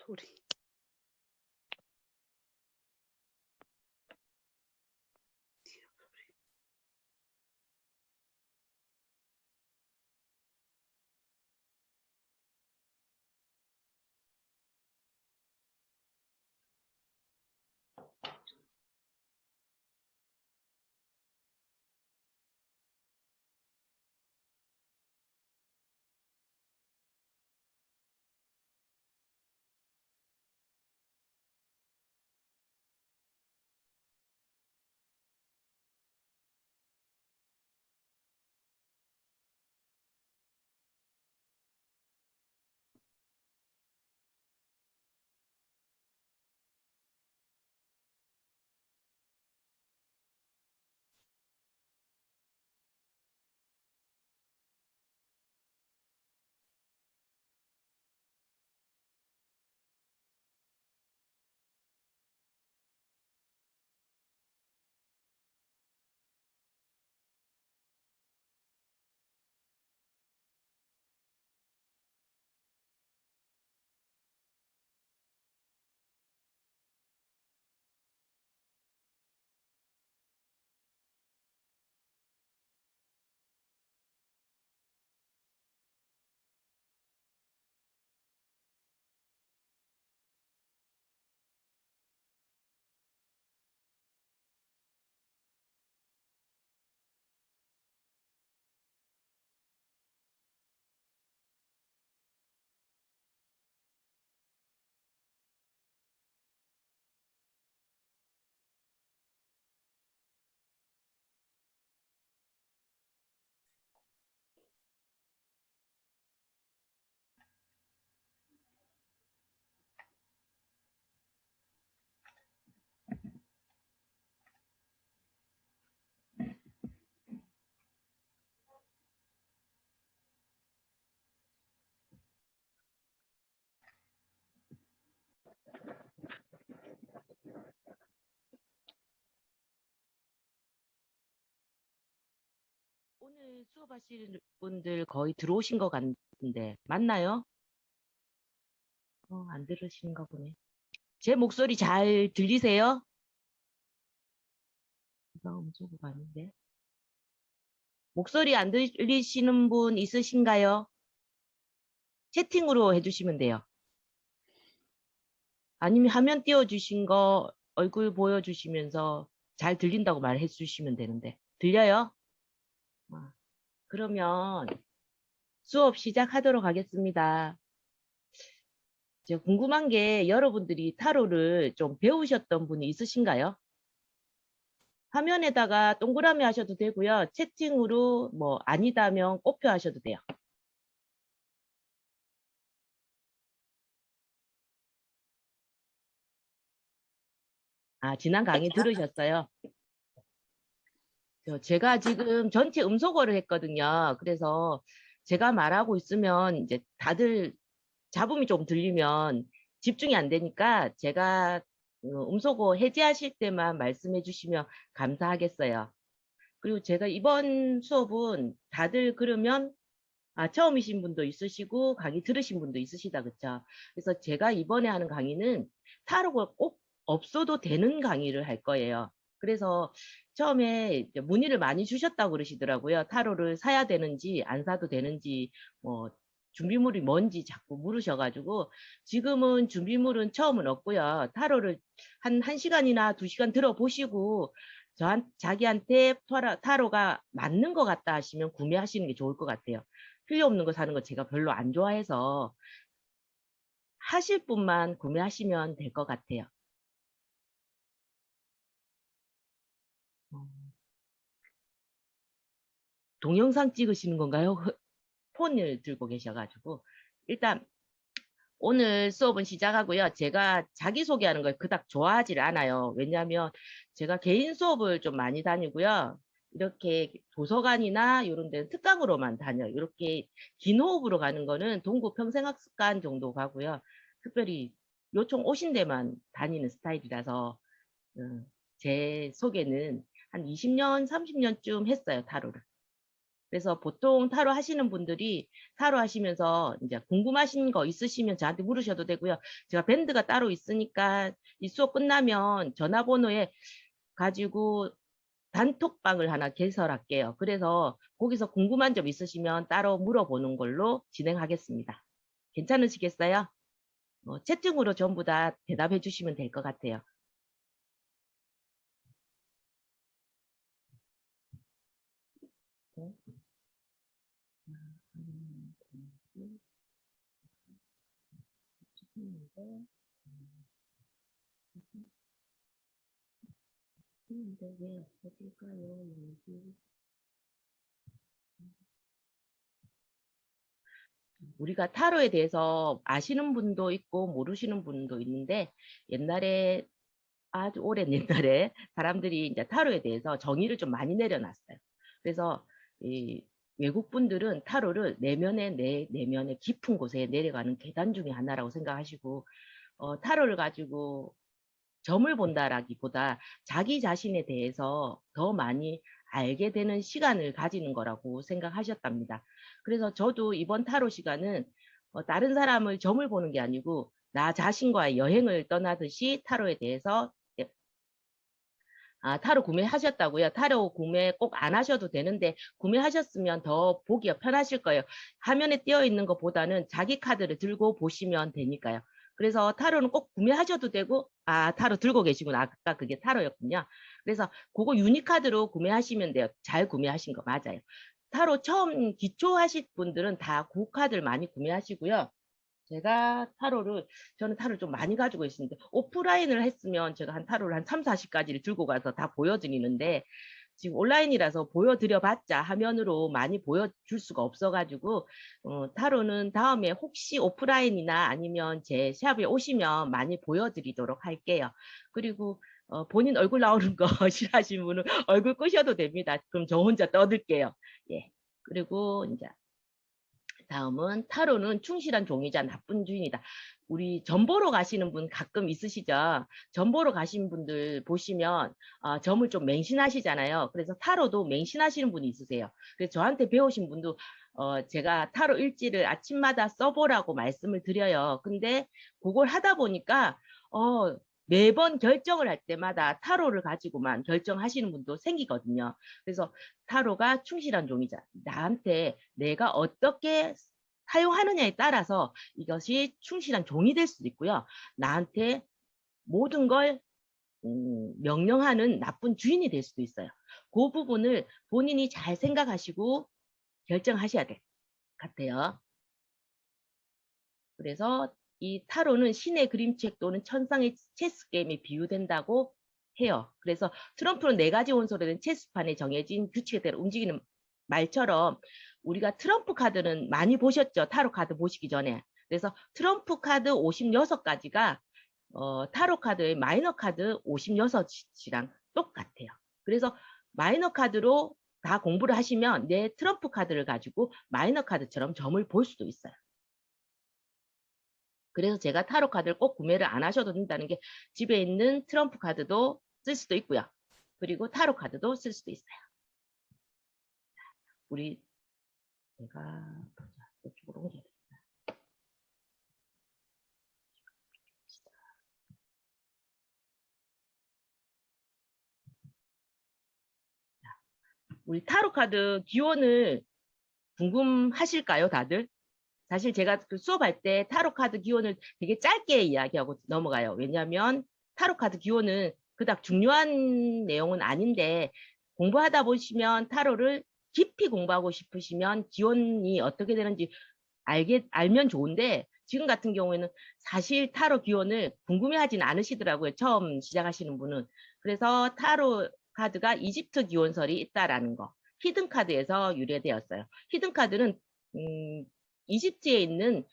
소리. 오늘 수업하시는 분들 거의 들어오신 것 같은데 맞나요? 안 들으시는가 보네. 제 목소리 잘 들리세요? 음소거 가는데 목소리 안 들리시는 분 있으신가요? 채팅으로 해주시면 돼요. 아니면 화면 띄워주신 거 얼굴 보여주시면서 잘 들린다고 말해 주시면 되는데 들려요? 그러면 수업 시작하도록 하겠습니다. 제가 궁금한 게 여러분들이 타로를 좀 배우셨던 분이 있으신가요? 화면에다가 동그라미 하셔도 되고요. 채팅으로 뭐 아니다면 꽃표 하셔도 돼요. 지난 강의 들으셨어요? 제가 지금 전체 음소거를 했거든요. 그래서 제가 말하고 있으면 이제 다들 잡음이 좀 들리면 집중이 안 되니까 제가 음소거 해제하실 때만 말씀해 주시면 감사하겠어요. 그리고 제가 이번 수업은 다들 그러면 처음이신 분도 있으시고 강의 들으신 분도 있으시다 그쵸? 그래서 제가 이번에 하는 강의는 타로가 꼭 없어도 되는 강의를 할 거예요. 그래서 처음에 이제 문의를 많이 주셨다고 그러시더라고요. 타로를 사야 되는지 안 사도 되는지 뭐 준비물이 뭔지 자꾸 물으셔가지고 지금은 준비물은 처음은 없고요. 타로를 한 1시간이나 2시간 들어보시고 자기한테 타로가 맞는 것 같다 하시면 구매하시는 게 좋을 것 같아요. 필요 없는 거 사는 거 제가 별로 안 좋아해서 하실 분만 구매하시면 될 것 같아요. 동영상 찍으시는 건가요? 폰을 들고 계셔가지고 일단 오늘 수업은 시작하고요. 제가 자기소개하는 걸 그닥 좋아하지 않아요. 왜냐하면 제가 개인 수업을 좀 많이 다니고요. 이렇게 도서관이나 이런 데는 특강으로만 다녀요. 이렇게 긴 호흡으로 가는 거는 동구 평생학습관 정도 가고요. 특별히 요청 오신 데만 다니는 스타일이라서 제 소개는 한 20년, 30년쯤 했어요, 타로를. 그래서 보통 타로 하시는 분들이 타로 하시면서 이제 궁금하신 거 있으시면 저한테 물으셔도 되고요. 제가 밴드가 따로 있으니까 이 수업 끝나면 전화번호에 가지고 단톡방을 하나 개설할게요. 그래서 거기서 궁금한 점 있으시면 따로 물어보는 걸로 진행하겠습니다. 괜찮으시겠어요? 채팅으로 전부 다 대답해 주시면 될 것 같아요. 근데 왜 없어질까요? 여기. 우리가 타로에 대해서 아시는 분도 있고 모르시는 분도 있는데 옛날에 아주 오랜 옛날에 사람들이 이제 타로에 대해서 정의를 좀 많이 내려놨어요. 그래서 이 외국 분들은 타로를 내면의 깊은 곳에 내려가는 계단 중에 하나라고 생각하시고 타로를 가지고 점을 본다라기보다 자기 자신에 대해서 더 많이 알게 되는 시간을 가지는 거라고 생각하셨답니다. 그래서 저도 이번 타로 시간은 다른 사람을 점을 보는 게 아니고 나 자신과의 여행을 떠나듯이 타로에 대해서 타로 구매하셨다고요? 타로 구매 꼭 안 하셔도 되는데 구매하셨으면 더 보기가 편하실 거예요. 화면에 띄어 있는 것보다는 자기 카드를 들고 보시면 되니까요. 그래서 타로는 꼭 구매하셔도 되고 타로 들고 계시구나. 아까 그게 타로였군요. 그래서 그거 유니카드로 구매하시면 돼요. 잘 구매하신 거 맞아요. 타로 처음 기초하실 분들은 다 고카드를 많이 구매하시고요. 저는 타로를 좀 많이 가지고 있습니다. 오프라인을 했으면 제가 타로를 한 3, 40가지를 들고 가서 다 보여드리는데, 지금 온라인이라서 보여드려봤자 화면으로 많이 보여줄 수가 없어가지고, 타로는 다음에 혹시 오프라인이나 아니면 제 샵에 오시면 많이 보여드리도록 할게요. 그리고, 본인 얼굴 나오는 거 싫어하시는 분은 얼굴 끄셔도 됩니다. 그럼 저 혼자 떠들게요. 예. 그리고 이제 다음은 타로는 충실한 종이자 나쁜 주인이다. 우리 점 보러 가시는 분 가끔 있으시죠? 점 보러 가신 분들 보시면 점을 좀 맹신하시잖아요. 그래서 타로도 맹신하시는 분이 있으세요. 그래서 저한테 배우신 분도 제가 타로 일지를 아침마다 써보라고 말씀을 드려요. 근데 그걸 하다 보니까 매번 결정을 할 때마다 타로를 가지고만 결정하시는 분도 생기거든요. 그래서 타로가 충실한 종이자 나한테 내가 어떻게 사용하느냐에 따라서 이것이 충실한 종이 될 수도 있고요. 나한테 모든 걸 명령하는 나쁜 주인이 될 수도 있어요. 그 부분을 본인이 잘 생각하시고 결정하셔야 될 것 같아요. 그래서 이 타로는 신의 그림책 또는 천상의 체스 게임에 비유된다고 해요. 그래서 트럼프는 4가지 원소로 된 체스판에 정해진 규칙에 따라 움직이는 말처럼 우리가 트럼프 카드는 많이 보셨죠? 타로 카드 보시기 전에. 그래서 트럼프 카드 56가지가 타로 카드의 마이너 카드 56이랑 똑같아요. 그래서 마이너 카드로 다 공부를 하시면 내 트럼프 카드를 가지고 마이너 카드처럼 점을 볼 수도 있어요. 그래서 제가 타로 카드를 꼭 구매를 안 하셔도 된다는 게 집에 있는 트럼프 카드도 쓸 수도 있고요. 그리고 타로 카드도 쓸 수도 있어요. 우리 제가 이쪽으로 옮겨야겠다. 우리 타로 카드 기원을 궁금하실까요, 다들? 사실 제가 그 수업할 때 타로 카드 기원을 되게 짧게 이야기하고 넘어가요. 왜냐하면 타로 카드 기원은 그닥 중요한 내용은 아닌데 공부하다 보시면 타로를 깊이 공부하고 싶으시면 기원이 어떻게 되는지 알면 좋은데 지금 같은 경우에는 사실 타로 기원을 궁금해하진 않으시더라고요. 처음 시작하시는 분은. 그래서 타로 카드가 이집트 기원설이 있다라는 거. 히든 카드에서 유래되었어요. 히든 카드는 음, 이집트에 있는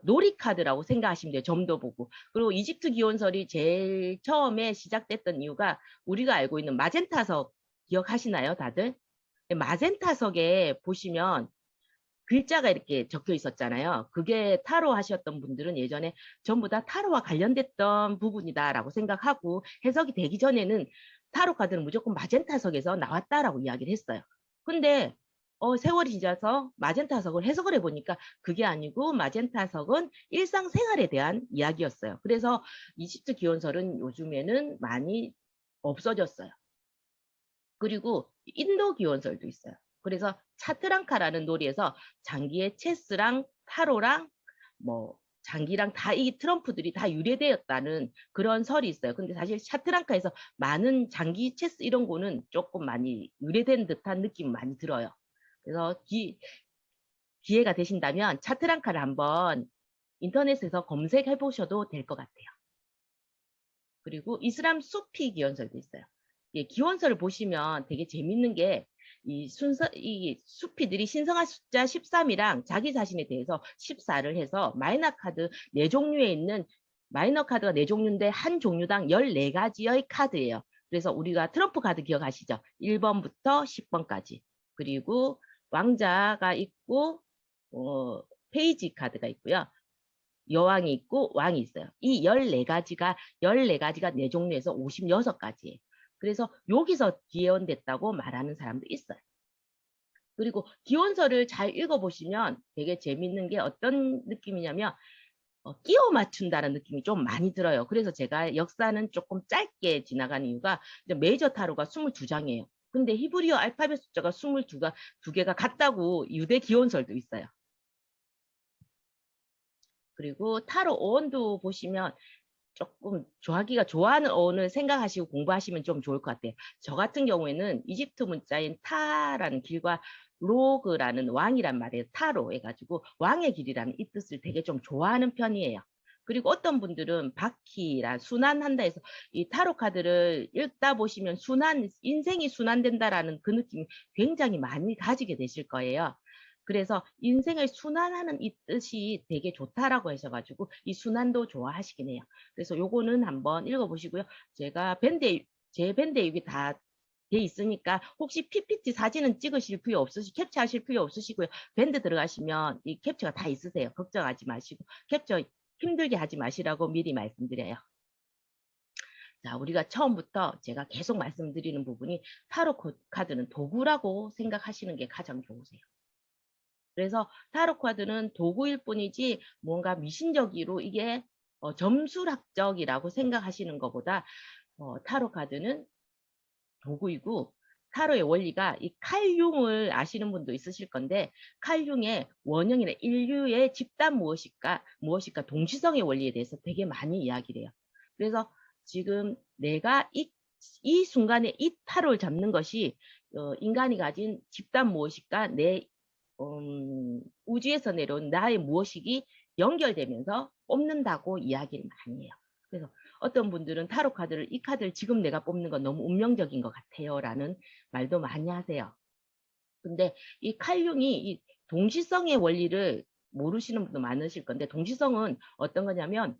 놀이 카드라고 생각하시면 돼요. 점도 보고. 그리고 이집트 기원설이 제일 처음에 시작됐던 이유가 우리가 알고 있는 마젠타석 기억하시나요, 다들? 마젠타석에 보시면 글자가 이렇게 적혀 있었잖아요. 그게 타로 하셨던 분들은 예전에 전부 다 타로와 관련됐던 부분이다라고 생각하고 해석이 되기 전에는 타로 카드는 무조건 마젠타석에서 나왔다라고 이야기를 했어요. 근데 세월이 지나서 마젠타석을 해석을 해보니까 그게 아니고 마젠타석은 일상생활에 대한 이야기였어요. 그래서 이집트 기원설은 요즘에는 많이 없어졌어요. 그리고 인도 기원설도 있어요. 그래서 차트랑카라는 놀이에서 장기의 체스랑 타로랑 뭐 장기랑 다 이 트럼프들이 다 유래되었다는 그런 설이 있어요. 근데 사실 차트랑카에서 많은 장기 체스 이런 거는 조금 많이 유래된 듯한 느낌 많이 들어요. 그래서 기회가 되신다면 차트랑카를 한번 인터넷에서 검색해 보셔도 될 것 같아요. 그리고 이슬람 수피 기원설도 있어요. 예, 기원설을 보시면 되게 재밌는 게 이 수피들이 신성한 숫자 13이랑 자기 자신에 대해서 14를 해서 마이너 카드 4종류에 있는 마이너 카드가 4종류인데 한 종류당 14가지의 카드예요. 그래서 우리가 트럼프 카드 기억하시죠? 1번부터 10번까지. 그리고 왕자가 있고 페이지 카드가 있고요. 여왕이 있고 왕이 있어요. 이 14가지가 4종류에서 56가지예요. 그래서 여기서 기원됐다고 말하는 사람도 있어요. 그리고 기원서를 잘 읽어보시면 되게 재밌는 게 어떤 느낌이냐면 끼워 맞춘다는 느낌이 좀 많이 들어요. 그래서 제가 역사는 조금 짧게 지나간 이유가 메이저 타로가 22장이에요. 근데 히브리어 알파벳 숫자가 22개가 같다고 유대 기원설도 있어요. 그리고 타로 어원도 보시면 조금 좋아하기가 좋아하는 어원을 생각하시고 공부하시면 좀 좋을 것 같아요. 저 같은 경우에는 이집트 문자인 타라는 길과 로그라는 왕이란 말이에요. 타로 해가지고 왕의 길이라는 이 뜻을 되게 좀 좋아하는 편이에요. 그리고 어떤 분들은 바퀴라 순환한다 해서 이 타로 카드를 읽다 보시면 인생이 순환된다라는 그 느낌이 굉장히 많이 가지게 되실 거예요. 그래서 인생을 순환하는 이 뜻이 되게 좋다라고 하셔가지고 이 순환도 좋아하시긴 해요. 그래서 요거는 한번 읽어보시고요. 제 밴드에 이게 다 돼 있으니까 혹시 PPT 사진은 찍으실 필요 캡처하실 필요 없으시고요. 밴드 들어가시면 이 캡처가 다 있으세요. 걱정하지 마시고 캡처 힘들게 하지 마시라고 미리 말씀드려요. 자, 우리가 처음부터 제가 계속 말씀드리는 부분이 타로 카드는 도구라고 생각하시는 게 가장 좋으세요. 그래서 타로 카드는 도구일 뿐이지 뭔가 미신적으로 이게 점술학적이라고 생각하시는 것보다 타로 카드는 도구이고 타로의 원리가 이 칼융을 아시는 분도 있으실 건데 칼융의 원형이나 인류의 집단 무엇일까 동시성의 원리에 대해서 되게 많이 이야기를 해요. 그래서 지금 내가 이 순간에 이 타로를 잡는 것이 인간이 가진 집단 무엇일까 내 우주에서 내려온 나의 무엇이기 연결되면서 뽑는다고 이야기를 많이 해요. 그래서 어떤 분들은 타로 카드를 이 카드를 지금 내가 뽑는 건 너무 운명적인 것 같아요 라는 말도 많이 하세요. 근데 이 칼융이 이 동시성의 원리를 모르시는 분도 많으실 건데 동시성은 어떤 거냐면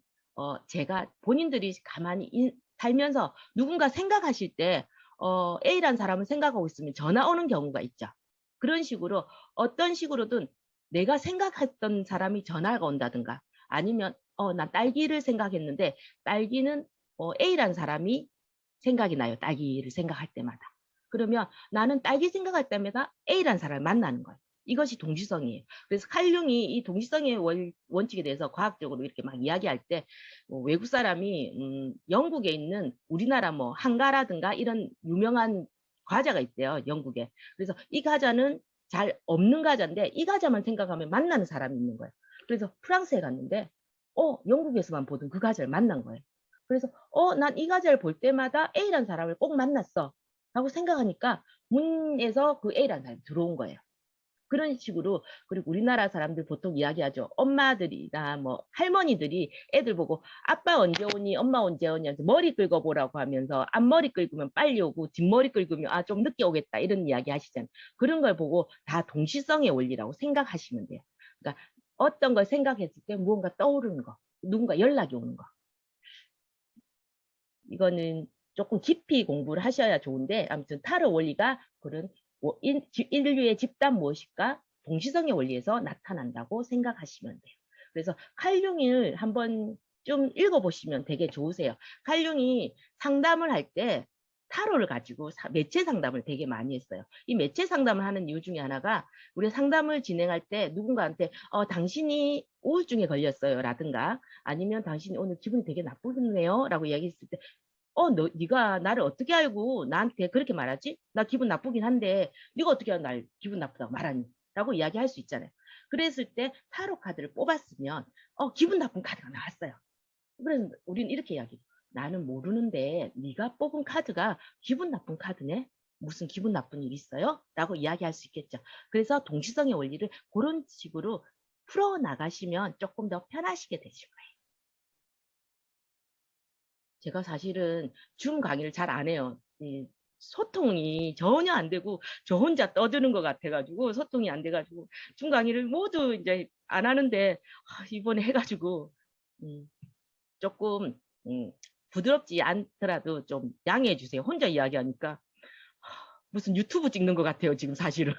제가 본인들이 가만히 살면서 누군가 생각하실 때 A란 사람을 생각하고 있으면 전화 오는 경우가 있죠. 그런 식으로 어떤 식으로든 내가 생각했던 사람이 전화가 온다든가 아니면 난 딸기를 생각했는데 딸기는 A란 사람이 생각이 나요. 딸기를 생각할 때마다. 그러면 나는 딸기 생각할 때마다 A란 사람을 만나는 거예요. 이것이 동시성이에요. 그래서 칼융이 이 동시성의 원칙에 대해서 과학적으로 이렇게 막 이야기할 때 외국 사람이 영국에 있는 우리나라 뭐 한가라든가 이런 유명한 과자가 있대요. 영국에. 그래서 이 과자는 잘 없는 과자인데 이 과자만 생각하면 만나는 사람이 있는 거예요. 그래서 프랑스에 갔는데 영국에서만 보던 그 과자를 만난 거예요. 그래서 난 이 과자를 볼 때마다 A란 사람을 꼭 만났어. 라고 생각하니까 문에서 그 A란 사람이 들어온 거예요. 그런 식으로 그리고 우리나라 사람들 보통 이야기하죠. 엄마들이나 뭐 할머니들이 애들 보고 아빠 언제 오니 엄마 언제 오니 하면서 머리 긁어보라고 하면서 앞머리 긁으면 빨리 오고 뒷머리 긁으면 좀 늦게 오겠다 이런 이야기 하시잖아요. 그런 걸 보고 다 동시성의 원리라고 생각하시면 돼요. 그러니까 어떤 걸 생각했을 때 무언가 떠오르는 거, 누군가 연락이 오는 거. 이거는 조금 깊이 공부를 하셔야 좋은데 아무튼 타로 원리가 그런 인류의 집단 무엇일까 동시성의 원리에서 나타난다고 생각하시면 돼요. 그래서 칼융을 한번 좀 읽어보시면 되게 좋으세요. 칼융이 상담을 할 때 타로를 가지고 매체 상담을 되게 많이 했어요. 이 매체 상담을 하는 이유 중에 하나가 우리가 상담을 진행할 때 누군가한테 당신이 우울증에 걸렸어요 라든가 아니면 당신이 오늘 기분이 되게 나쁘네요 라고 이야기했을 때 네가 나를 어떻게 알고 나한테 그렇게 말하지? 나 기분 나쁘긴 한데 네가 어떻게 알고 날 기분 나쁘다고 말하니? 라고 이야기할 수 있잖아요. 그랬을 때 타로 카드를 뽑았으면 기분 나쁜 카드가 나왔어요. 그래서 우리는 이렇게 이야기해요. 나는 모르는데 네가 뽑은 카드가 기분 나쁜 카드네? 무슨 기분 나쁜 일 있어요? 라고 이야기할 수 있겠죠. 그래서 동시성의 원리를 그런 식으로 풀어나가시면 조금 더 편하시게 되실 거예요. 제가 사실은 줌 강의를 잘 안 해요. 소통이 전혀 안 되고 저 혼자 떠드는 것 같아가지고 소통이 안 돼가지고 줌 강의를 모두 이제 안 하는데 이번에 해가지고 조금 부드럽지 않더라도 좀 양해해 주세요. 혼자 이야기하니까 무슨 유튜브 찍는 것 같아요, 지금 사실은.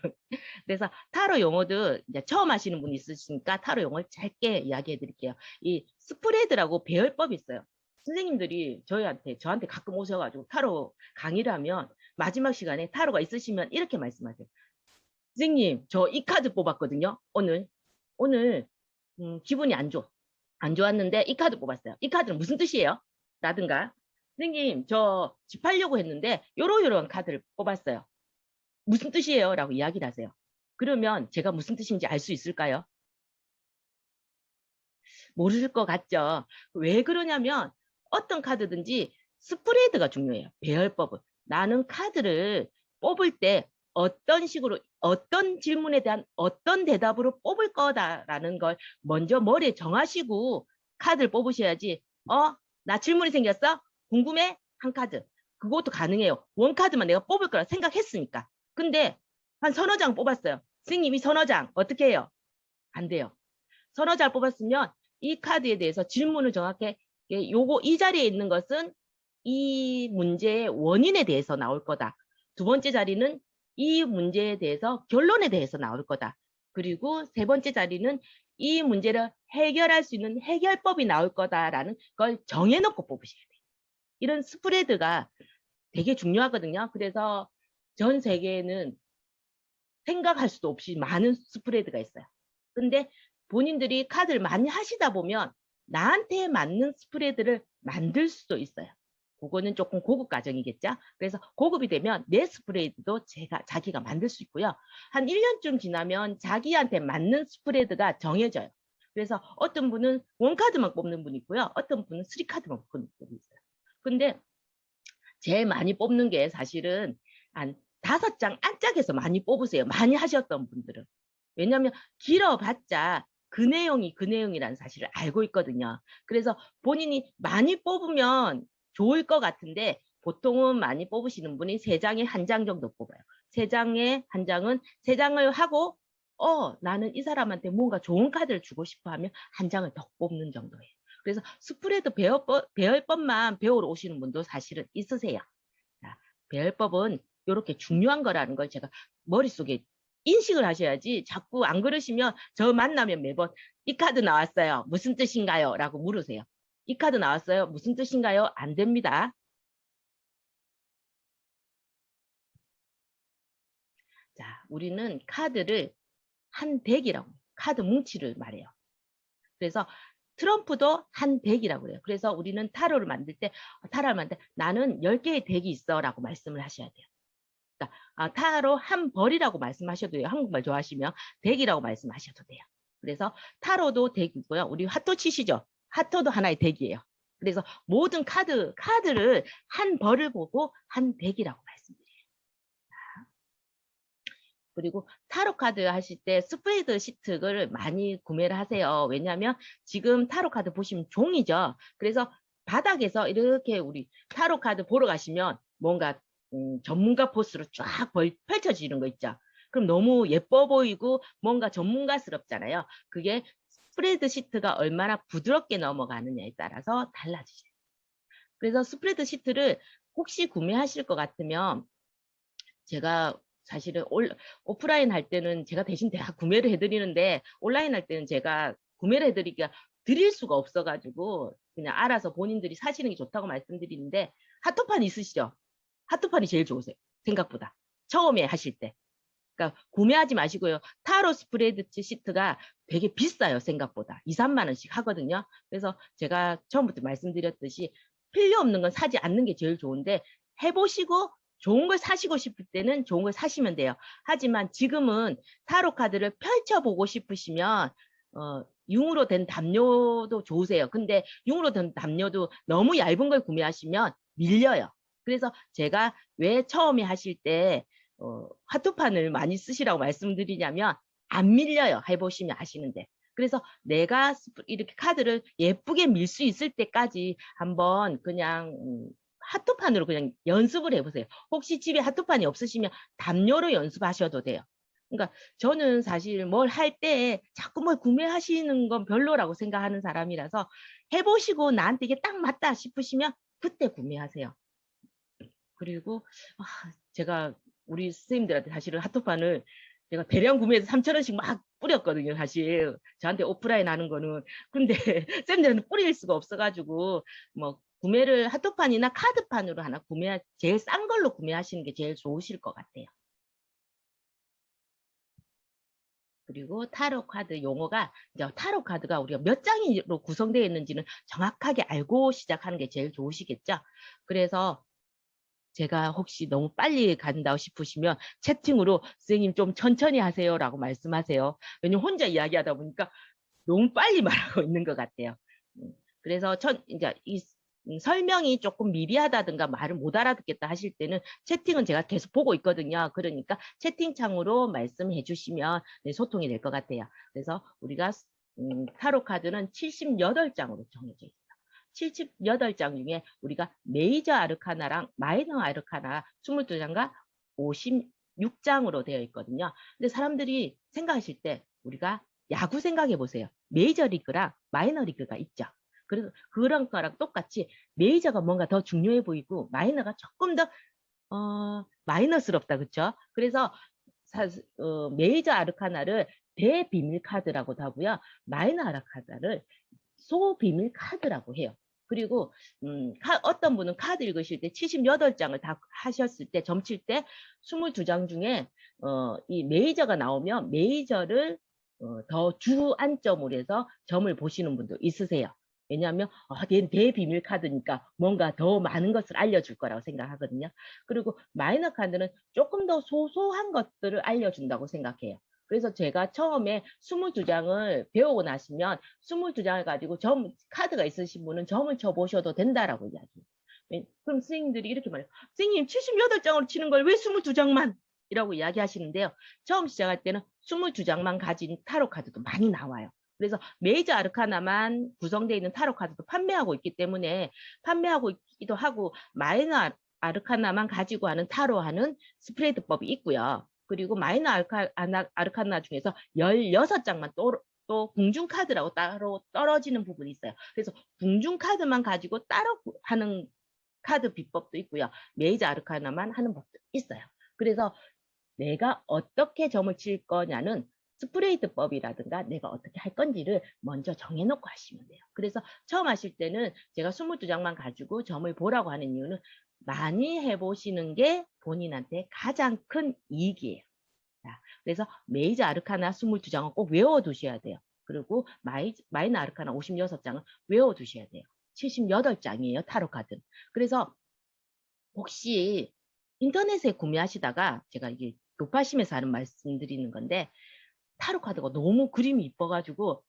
그래서 타로 용어도 이제 처음 하시는 분이 있으시니까 타로 용어를 짧게 이야기해 드릴게요. 이 스프레드라고 배열법이 있어요. 선생님들이 저한테 가끔 오셔가지고 타로 강의를 하면 마지막 시간에 타로가 있으시면 이렇게 말씀하세요. 선생님, 저 이 카드 뽑았거든요. 오늘 기분이 안 좋았는데 이 카드 뽑았어요. 이 카드는 무슨 뜻이에요? 라든가 선생님 저 집 팔려고 했는데 요러요러한 카드를 뽑았어요. 무슨 뜻이에요? 라고 이야기를 하세요. 그러면 제가 무슨 뜻인지 알 수 있을까요? 모르실 것 같죠? 왜 그러냐면 어떤 카드든지 스프레드가 중요해요. 배열법은. 나는 카드를 뽑을 때 어떤 식으로 어떤 질문에 대한 어떤 대답으로 뽑을 거다라는 걸 먼저 머리에 정하시고 카드를 뽑으셔야지 나 질문이 생겼어? 궁금해? 한 카드. 그것도 가능해요. 원 카드만 내가 뽑을 거라 생각했으니까. 근데 한 서너 장 뽑았어요. 선생님 이 서너 장 어떻게 해요? 안 돼요. 서너 장 뽑았으면 이 카드에 대해서 질문을 정확히 이 자리에 있는 것은 이 문제의 원인에 대해서 나올 거다. 두 번째 자리는 이 문제에 대해서 결론에 대해서 나올 거다. 그리고 세 번째 자리는 이 문제를 해결할 수 있는 해결법이 나올 거다라는 걸 정해놓고 뽑으셔야 돼요. 이런 스프레드가 되게 중요하거든요. 그래서 전 세계에는 생각할 수도 없이 많은 스프레드가 있어요. 근데 본인들이 카드를 많이 하시다 보면 나한테 맞는 스프레드를 만들 수도 있어요. 그거는 조금 고급 과정이겠죠. 그래서 고급이 되면 내 스프레드도 자기가 만들 수 있고요. 한 1년쯤 지나면 자기한테 맞는 스프레드가 정해져요. 그래서 어떤 분은 원카드만 뽑는 분이 있고요. 어떤 분은 3카드만 뽑는 분이 있어요. 근데 제일 많이 뽑는 게 사실은 한 5장 안짝에서 많이 뽑으세요. 많이 하셨던 분들은. 왜냐하면 길어봤자 그 내용이 그 내용이라는 사실을 알고 있거든요. 그래서 본인이 많이 뽑으면 좋을 것 같은데 보통은 많이 뽑으시는 분이 3장에 1장 정도 뽑아요. 3장에 1장은 3장을 하고 나는 이 사람한테 뭔가 좋은 카드를 주고 싶어 하면 1장을 더 뽑는 정도예요. 그래서 스프레드 배열법만 배우러 오시는 분도 사실은 있으세요. 자, 배열법은 이렇게 중요한 거라는 걸 제가 머릿속에 인식을 하셔야지 자꾸 안 그러시면 저 만나면 매번 이 카드 나왔어요. 무슨 뜻인가요? 라고 물으세요. 이 카드 나왔어요. 무슨 뜻인가요? 안 됩니다. 자, 우리는 카드를 한 덱이라고 카드 뭉치를 말해요. 그래서 트럼프도 한 덱이라고 그래요. 그래서 우리는 타로를 만들 때 나는 10개의 덱이 있어 라고 말씀을 하셔야 돼요. 그러니까 타로 한 벌이라고 말씀하셔도 돼요. 한국말 좋아하시면 덱이라고 말씀하셔도 돼요. 그래서 타로도 덱이고요. 우리 핫토 치시죠? 핫토도 하나의 덱이에요. 그래서 모든 카드를 한 벌을 보고 한 덱이라고 말씀드려요. 그리고 타로 카드 하실 때 스프레드 시트를 많이 구매를 하세요. 왜냐하면 지금 타로 카드 보시면 종이죠. 그래서 바닥에서 이렇게 우리 타로 카드 보러 가시면 뭔가 전문가 포스로 쫙 펼쳐지는 거 있죠. 그럼 너무 예뻐 보이고 뭔가 전문가스럽잖아요. 그게 스프레드 시트가 얼마나 부드럽게 넘어가느냐에 따라서 달라지죠. 그래서 스프레드 시트를 혹시 구매하실 것 같으면 제가 사실은 오프라인 할 때는 제가 대신 다 구매를 해드리는데 온라인 할 때는 제가 구매를 해드리기가 드릴 수가 없어가지고 그냥 알아서 본인들이 사시는 게 좋다고 말씀드리는데 핫토판 있으시죠? 하트판이 제일 좋으세요. 생각보다. 처음에 하실 때. 그러니까 구매하지 마시고요. 타로 스프레드 시트가 되게 비싸요. 생각보다. 2, 3만 원씩 하거든요. 그래서 제가 처음부터 말씀드렸듯이 필요 없는 건 사지 않는 게 제일 좋은데 해보시고 좋은 걸 사시고 싶을 때는 좋은 걸 사시면 돼요. 하지만 지금은 타로 카드를 펼쳐보고 싶으시면 융으로 된 담요도 좋으세요. 근데 융으로 된 담요도 너무 얇은 걸 구매하시면 밀려요. 그래서 제가 왜 처음에 하실 때 화투판을 많이 쓰시라고 말씀드리냐면 안 밀려요. 해보시면 아시는데. 그래서 내가 이렇게 카드를 예쁘게 밀 수 있을 때까지 한번 그냥 하트판으로 그냥 연습을 해보세요. 혹시 집에 하트판이 없으시면 담요로 연습하셔도 돼요. 그러니까 저는 사실 뭘 할 때 자꾸 뭘 구매하시는 건 별로라고 생각하는 사람이라서 해보시고 나한테 이게 딱 맞다 싶으시면 그때 구매하세요. 그리고 제가 우리 선생님들한테 사실은 하트판을 제가 대량 구매해서 3,000원씩 막 뿌렸거든요. 사실 저한테 오프라인 하는 거는. 근데 쌤들은 뿌릴 수가 없어가지고 뭐 구매를 하트판이나 카드판으로 하나 제일 싼 걸로 구매하시는 게 제일 좋으실 것 같아요. 그리고 타로 카드 용어가 이제 타로 카드가 우리가 몇 장으로 구성되어 있는지는 정확하게 알고 시작하는 게 제일 좋으시겠죠. 그래서 제가 혹시 너무 빨리 간다고 싶으시면 채팅으로 선생님 좀 천천히 하세요라고 말씀하세요. 왜냐면 혼자 이야기하다 보니까 너무 빨리 말하고 있는 것 같아요. 그래서 이제 이 설명이 조금 미비하다든가 말을 못 알아듣겠다 하실 때는 채팅은 제가 계속 보고 있거든요. 그러니까 채팅창으로 말씀해 주시면 소통이 될 것 같아요. 그래서 우리가 타로 카드는 78장으로 정해져 있어요. 78장 중에 우리가 메이저 아르카나랑 마이너 아르카나 22장과 56장으로 되어 있거든요. 근데 사람들이 생각하실 때 우리가 야구 생각해 보세요. 메이저 리그랑 마이너 리그가 있죠. 그래서 그런 거랑 똑같이 메이저가 뭔가 더 중요해 보이고 마이너가 조금 더 마이너스럽다. 그렇죠? 그래서 메이저 아르카나를 대비밀 카드라고도 하고요. 마이너 아르카나를 소비밀 카드라고 해요. 그리고 어떤 분은 카드 읽으실 때 78장을 다 하셨을 때 점칠 때 22장 중에 이 메이저가 나오면 메이저를 더 주안점으로 해서 점을 보시는 분도 있으세요. 왜냐하면 얘는 대비밀 카드니까 뭔가 더 많은 것을 알려줄 거라고 생각하거든요. 그리고 마이너 카드는 조금 더 소소한 것들을 알려준다고 생각해요. 그래서 제가 처음에 22장을 배우고 나시면 22장을 가지고 카드가 있으신 분은 점을 쳐보셔도 된다라고 이야기해요. 그럼 선생님들이 이렇게 말해요. 선생님 78장으로 치는 걸 왜 22장만? 이라고 이야기하시는데요. 처음 시작할 때는 22장만 가진 타로 카드도 많이 나와요. 그래서 메이저 아르카나만 구성되어 있는 타로 카드도 판매하고 있기 때문에 판매하고 있기도 하고 마이너 아르카나만 가지고 하는 타로 하는 스프레드법이 있고요. 그리고 마이너 아르카나 중에서 16장만 또 궁중카드라고 따로 떨어지는 부분이 있어요. 그래서 궁중카드만 가지고 따로 하는 카드 비법도 있고요. 메이저 아르카나만 하는 법도 있어요. 그래서 내가 어떻게 점을 칠 거냐는 스프레이드법이라든가 내가 어떻게 할 건지를 먼저 정해놓고 하시면 돼요. 그래서 처음 하실 때는 제가 22장만 가지고 점을 보라고 하는 이유는 많이 해보시는 게 본인한테 가장 큰 이익이에요. 그래서 메이저 아르카나 22장은 꼭 외워두셔야 돼요. 그리고 마이너 아르카나 56장은 외워두셔야 돼요. 78장이에요. 타로 카드. 그래서 혹시 인터넷에 구매하시다가 제가 이게 높아심에서 하는 말씀드리는 건데 타로 카드가 너무 그림이 이뻐가지고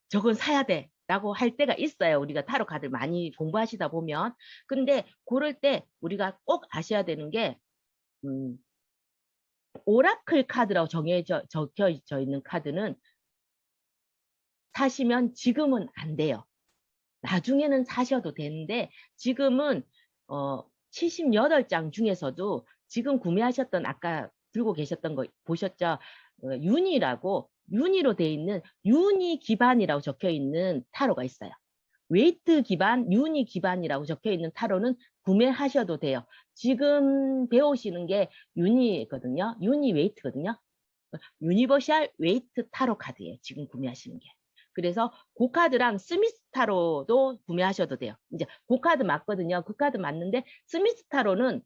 저건 사야 돼 라고 할 때가 있어요. 우리가 타로 카드를 많이 공부하시다 보면. 근데 그럴 때 우리가 꼭 아셔야 되는 게 오라클 카드라고 적혀져 있는 카드는 사시면 지금은 안 돼요. 나중에는 사셔도 되는데 지금은 78장 중에서도 지금 구매하셨던 아까 들고 계셨던 거 보셨죠? 윤희라고 윤희로 돼 있는 윤희 기반이라고 적혀 있는 타로가 있어요. 웨이트 기반, 윤희 기반이라고 적혀 있는 타로는 구매하셔도 돼요. 지금 배우시는 게 윤희거든요. 윤희 웨이트거든요. 유니버셜 웨이트 타로 카드예요. 지금 구매하시는 게. 그래서 그 카드랑 스미스 타로도 구매하셔도 돼요. 이제 그 카드 맞거든요. 그 카드 맞는데 스미스 타로는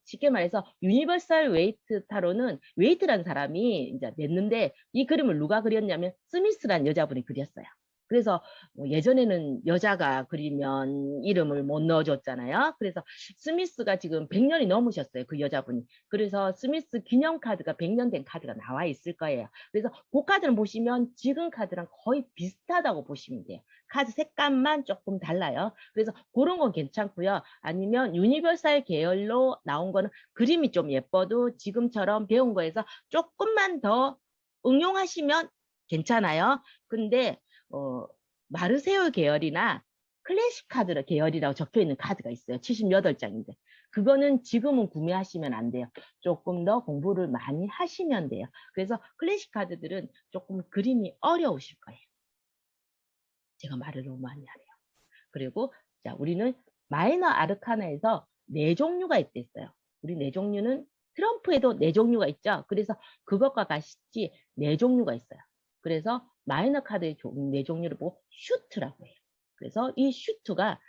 쉽게 말해서 유니버설 웨이트 타로는 웨이트라는 사람이 이제 냈는데 이 그림을 누가 그렸냐면 스미스라는 여자분이 그렸어요. 그래서 뭐 예전에는 여자가 그리면 이름을 못 넣어줬잖아요. 그래서 스미스가 지금 100년이 넘으셨어요. 그 여자분이. 그래서 스미스 기념 카드가 100년 된 카드가 나와 있을 거예요. 그래서 그 카드를 보시면 지금 카드랑 거의 비슷하다고 보시면 돼요. 카드 색감만 조금 달라요. 그래서 그런 건 괜찮고요. 아니면 유니버설 계열로 나온 거는 그림이 좀 예뻐도 지금처럼 배운 거에서 조금만 더 응용하시면 괜찮아요. 근데 마르세유 계열이나 클래식 카드 계열이라고 적혀 있는 카드가 있어요. 78장인데. 그거는 지금은 구매하시면 안 돼요. 조금 더 공부를 많이 하시면 돼요. 그래서 클래식 카드들은 조금 그림이 어려우실 거예요. 제가 말을 너무 많이 하네요. 그리고 자, 우리는 마이너 아르카나에서 네 종류가 있댔어요. 우리 네 종류는 트럼프에도 네 종류가 있죠. 그래서 그것과 같이 네 종류가 있어요. 그래서 마이너 카드의 네 종류를 보고 슈트라고 해요. 그래서 이 슈트가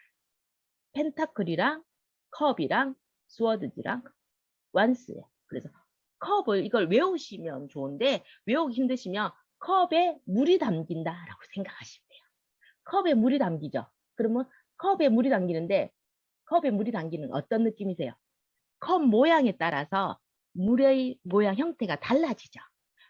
펜타클이랑 컵이랑 스워드즈랑 완스예요. 그래서 컵을 이걸 외우시면 좋은데 외우기 힘드시면 컵에 물이 담긴다라고 생각하시면 돼요. 컵에 물이 담기죠. 그러면 컵에 물이 담기는데 컵에 물이 담기는 어떤 느낌이세요? 컵 모양에 따라서 물의 모양 형태가 달라지죠.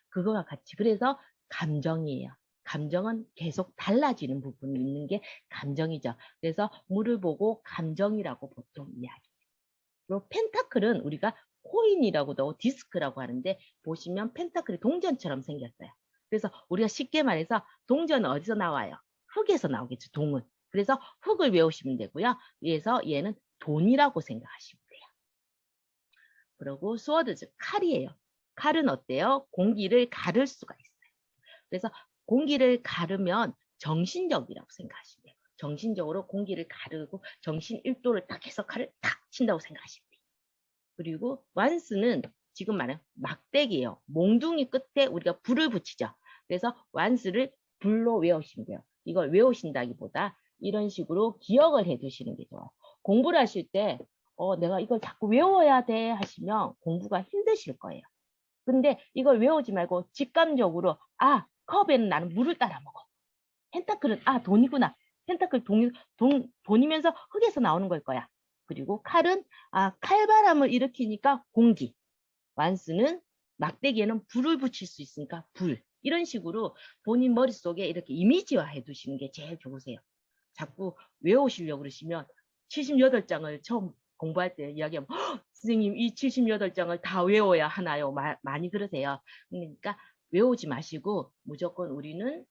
그거와 같이. 그래서 감정이에요. 감정은 계속 달라지는 부분이 있는 게 감정이죠. 그래서 물을 보고 감정이라고 보통 이야기해요. 그리고 펜타클은 우리가 코인이라고도 하고 디스크라고 하는데 보시면 펜타클이 동전처럼 생겼어요. 그래서 우리가 쉽게 말해서 동전은 어디서 나와요? 흙에서 나오겠죠, 동은. 그래서 흙을 외우시면 되고요. 위에서 얘는 돈이라고 생각하시면 돼요. 그리고 스워드즈, 칼이에요. 칼은 어때요? 공기를 가를 수가 있어요. 그래서 공기를 가르면 정신적이라고 생각하시면 돼요. 정신적으로 공기를 가르고 정신 1도를 딱 해서 칼을 탁 친다고 생각하시면 돼요. 그리고 완스는 지금 말하는 막대기예요. 몽둥이 끝에 우리가 불을 붙이죠. 그래서 완스를 불로 외우시면 돼요. 이걸 외우신다기보다 이런 식으로 기억을 해 두시는 게 좋아요. 공부를 하실 때 내가 이걸 자꾸 외워야 돼 하시면 공부가 힘드실 거예요. 근데 이걸 외우지 말고 직감적으로 컵에는 나는 물을 따라 먹어. 펜타클은 돈이구나. 펜타클 돈이면서 흙에서 나오는 걸 거야. 그리고 칼은 칼바람을 일으키니까 공기. 완스는 막대기에는 불을 붙일 수 있으니까 불. 이런 식으로 본인 머릿속에 이렇게 이미지화해 두시는 게 제일 좋으세요. 자꾸 외우시려고 그러시면 78장을 처음 공부할 때 이야기하면 선생님 이 78장을 다 외워야 하나요? 많이 그러세요. 그러니까 외우지 마시고 무조건 우리는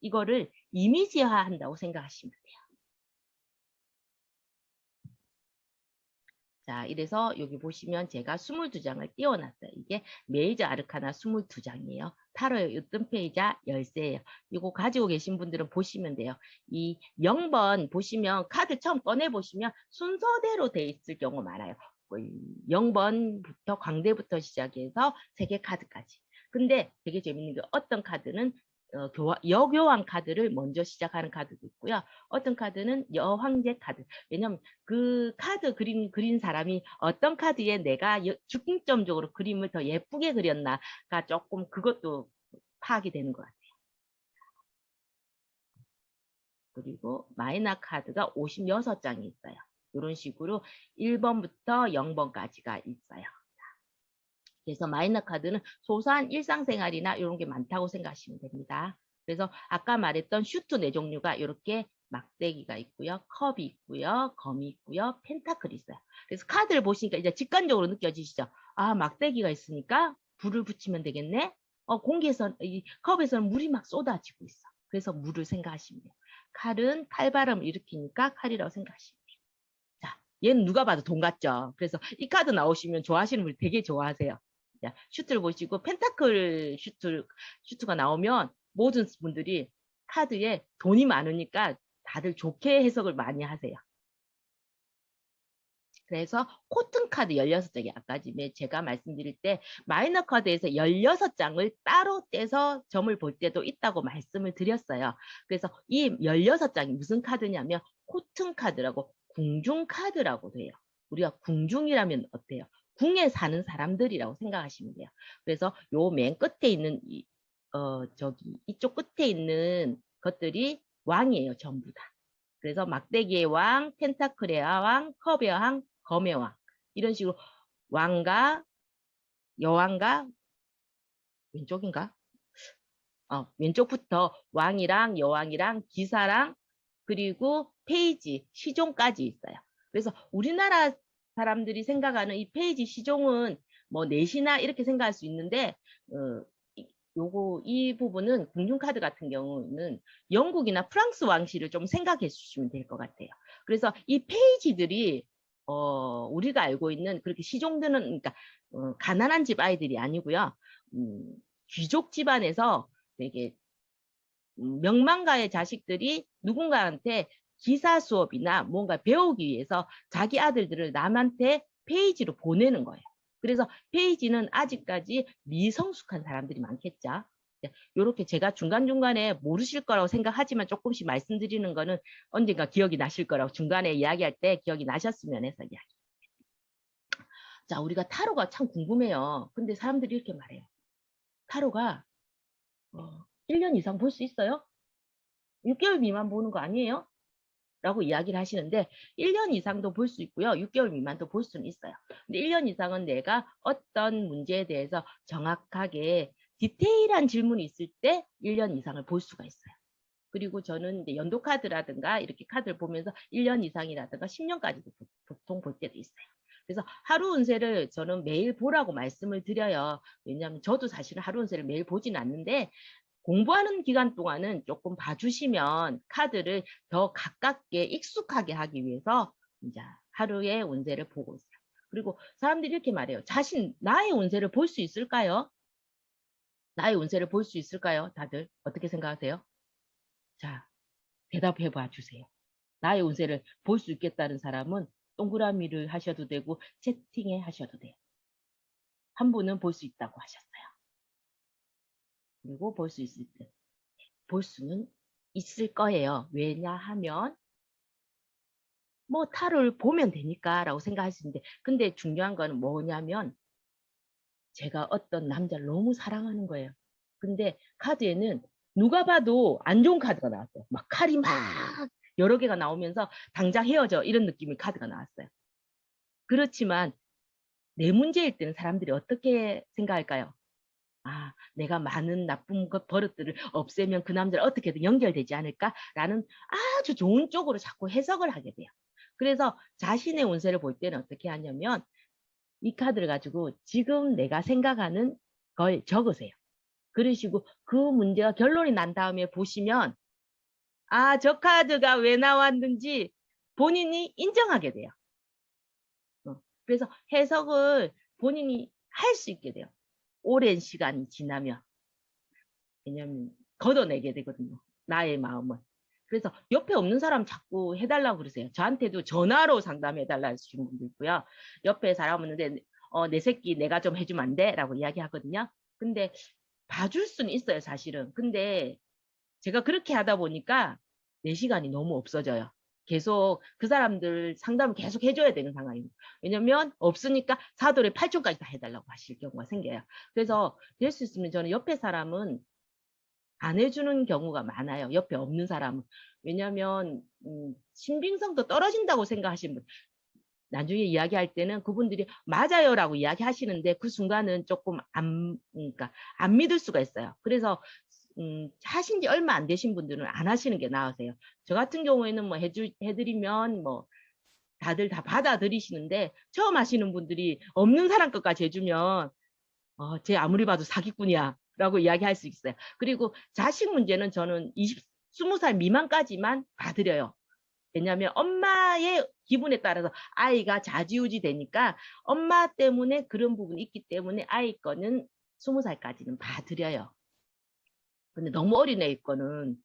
이거를 이미지화 한다고 생각하시면 돼요. 자, 이래서 여기 보시면 제가 22장을 띄워놨어요. 이게 메이저 아르카나 22장이에요. 타로의 으뜸 페이지가 열쇠예요. 이거 가지고 계신 분들은 보시면 돼요. 이 0번 보시면 카드 처음 꺼내보시면 순서대로 돼 있을 경우 많아요. 0번부터 광대부터 시작해서 3개 카드까지. 근데 되게 재밌는 게 어떤 카드는 여교황 카드를 먼저 시작하는 카드도 있고요. 어떤 카드는 여황제 카드. 왜냐면 그 카드 그린 사람이 어떤 카드에 내가 중점적으로 그림을 더 예쁘게 그렸나가 조금 그것도 파악이 되는 것 같아요. 그리고 마이너 카드가 56장이 있어요. 이런 식으로 1번부터 0번까지가 있어요. 그래서 마이너 카드는 소소한 일상생활이나 이런 게 많다고 생각하시면 됩니다. 그래서 아까 말했던 슈트 4종류가 이렇게 막대기가 있고요. 컵이 있고요. 검이 있고요. 펜타클이 있어요. 그래서 카드를 보시니까 이제 직관적으로 느껴지시죠? 막대기가 있으니까 불을 붙이면 되겠네. 이 컵에서는 물이 막 쏟아지고 있어. 그래서 물을 생각하시면 돼요. 칼은 칼바람을 일으키니까 칼이라고 생각하시면 돼요. 자, 얘는 누가 봐도 돈 같죠? 그래서 이 카드 나오시면 좋아하시는 분이 되게 좋아하세요. 자, 슈트를 보시고 펜타클 슈트가 나오면 모든 분들이 카드에 돈이 많으니까 다들 좋게 해석을 많이 하세요. 그래서 코튼 카드 16장이 아까 제가 말씀드릴 때 마이너 카드에서 16장을 따로 떼서 점을 볼 때도 있다고 말씀을 드렸어요. 그래서 이 16장이 무슨 카드냐면 코튼 카드라고 궁중 카드라고 돼요. 우리가 궁중이라면 어때요? 궁에 사는 사람들이라고 생각하시면 돼요. 그래서 요 맨 끝에 있는 저기 이쪽 끝에 있는 것들이 왕이에요, 전부 다. 그래서 막대기의 왕, 텐타클의 왕, 컵의 왕, 검의 왕. 이런 식으로 왕과 여왕과 왼쪽인가? 왼쪽부터 왕이랑 여왕이랑 기사랑 그리고 페이지, 시종까지 있어요. 그래서 우리나라 사람들이 생각하는 이 페이지, 시종은 뭐 넷이나 이렇게 생각할 수 있는데 이 부분은 궁중카드 같은 경우는 영국이나 프랑스 왕실을 좀 생각해 주시면 될 것 같아요. 그래서 이 페이지들이 우리가 알고 있는 그렇게 시종들은 그러니까 가난한 집 아이들이 아니고요. 귀족 집안에서 되게 명망가의 자식들이 누군가한테 기사 수업이나 뭔가 배우기 위해서 자기 아들들을 남한테 페이지로 보내는 거예요. 그래서 페이지는 아직까지 미성숙한 사람들이 많겠죠. 이렇게 제가 중간중간에 모르실 거라고 생각하지만 조금씩 말씀드리는 거는 언젠가 기억이 나실 거라고 중간에 이야기할 때 기억이 나셨으면 해서 이야기. 자, 우리가 타로가 참 궁금해요. 근데 사람들이 이렇게 말해요. 타로가 1년 이상 볼 수 있어요? 6개월 미만 보는 거 아니에요? 라고 이야기를 하시는데 1년 이상도 볼 수 있고요. 6개월 미만도 볼 수는 있어요. 근데 1년 이상은 내가 어떤 문제에 대해서 정확하게 디테일한 질문이 있을 때 1년 이상을 볼 수가 있어요. 그리고 저는 이제 연도카드라든가 이렇게 카드를 보면서 1년 이상이라든가 10년까지도 보통 볼 때도 있어요. 그래서 하루 운세를 저는 매일 보라고 말씀을 드려요. 왜냐하면 저도 사실은 하루 운세를 매일 보지는 않는데 공부하는 기간 동안은 조금 봐주시면 카드를 더 가깝게 익숙하게 하기 위해서 이제 하루의 운세를 보고 있어요. 그리고 사람들이 이렇게 말해요. 나의 운세를 볼 수 있을까요? 나의 운세를 볼 수 있을까요? 다들 어떻게 생각하세요? 자, 대답해 봐 주세요. 나의 운세를 볼 수 있겠다는 사람은 동그라미를 하셔도 되고 채팅에 하셔도 돼요. 한 분은 볼 수 있다고 하셨어요. 그리고 볼 수 있을 때. 볼 수는 있을 거예요. 왜냐하면 뭐 타로를 보면 되니까 라고 생각하시는데 근데 중요한 거는 뭐냐면 제가 어떤 남자를 너무 사랑하는 거예요. 근데 카드에는 누가 봐도 안 좋은 카드가 나왔어요. 막 칼이 막 여러 개가 나오면서 당장 헤어져 이런 느낌의 카드가 나왔어요. 그렇지만 내 문제일 때는 사람들이 어떻게 생각할까요? 아, 내가 많은 나쁜 버릇들을 없애면 그 남자를 어떻게든 연결되지 않을까라는 아주 좋은 쪽으로 자꾸 해석을 하게 돼요. 그래서 자신의 운세를 볼 때는 어떻게 하냐면 이 카드를 가지고 지금 내가 생각하는 걸 적으세요. 그러시고 그 문제가 결론이 난 다음에 보시면 아, 저 카드가 왜 나왔는지 본인이 인정하게 돼요. 그래서 해석을 본인이 할 수 있게 돼요. 오랜 시간이 지나면. 왜냐면 걷어내게 되거든요. 나의 마음을. 그래서 옆에 없는 사람 자꾸 해달라고 그러세요. 저한테도 전화로 상담해달라 하시는 분도 있고요. 옆에 사람 없는데 내 새끼 내가 좀 해주면 안 돼? 라고 이야기하거든요. 근데 봐줄 수는 있어요, 사실은. 근데 제가 그렇게 하다 보니까 내 시간이 너무 없어져요. 계속 그 사람들 상담을 계속 해줘야 되는 상황입니다. 왜냐면 없으니까 사돌의 8촌까지 다 해달라고 하실 경우가 생겨요. 그래서 될 수 있으면 저는 옆에 사람은 안 해주는 경우가 많아요. 옆에 없는 사람은. 왜냐하면 신빙성도 떨어진다고 생각하시는 분 나중에 이야기할 때는 그분들이 맞아요라고 이야기하시는데 그 순간은 조금 그러니까 안 믿을 수가 있어요. 그래서 하신 지 얼마 안 되신 분들은 안 하시는 게 나으세요. 저 같은 경우에는 뭐 해드리면 뭐 다들 다 받아들이시는데 처음 하시는 분들이 없는 사람 것까지 해주면 쟤 아무리 봐도 사기꾼이야 라고 이야기할 수 있어요. 그리고 자식 문제는 저는 20살 미만까지만 봐드려요. 왜냐하면 엄마의 기분에 따라서 아이가 좌지우지 되니까 엄마 때문에 그런 부분이 있기 때문에 아이 거는 20살까지는 봐드려요. 근데 너무 어린애 거는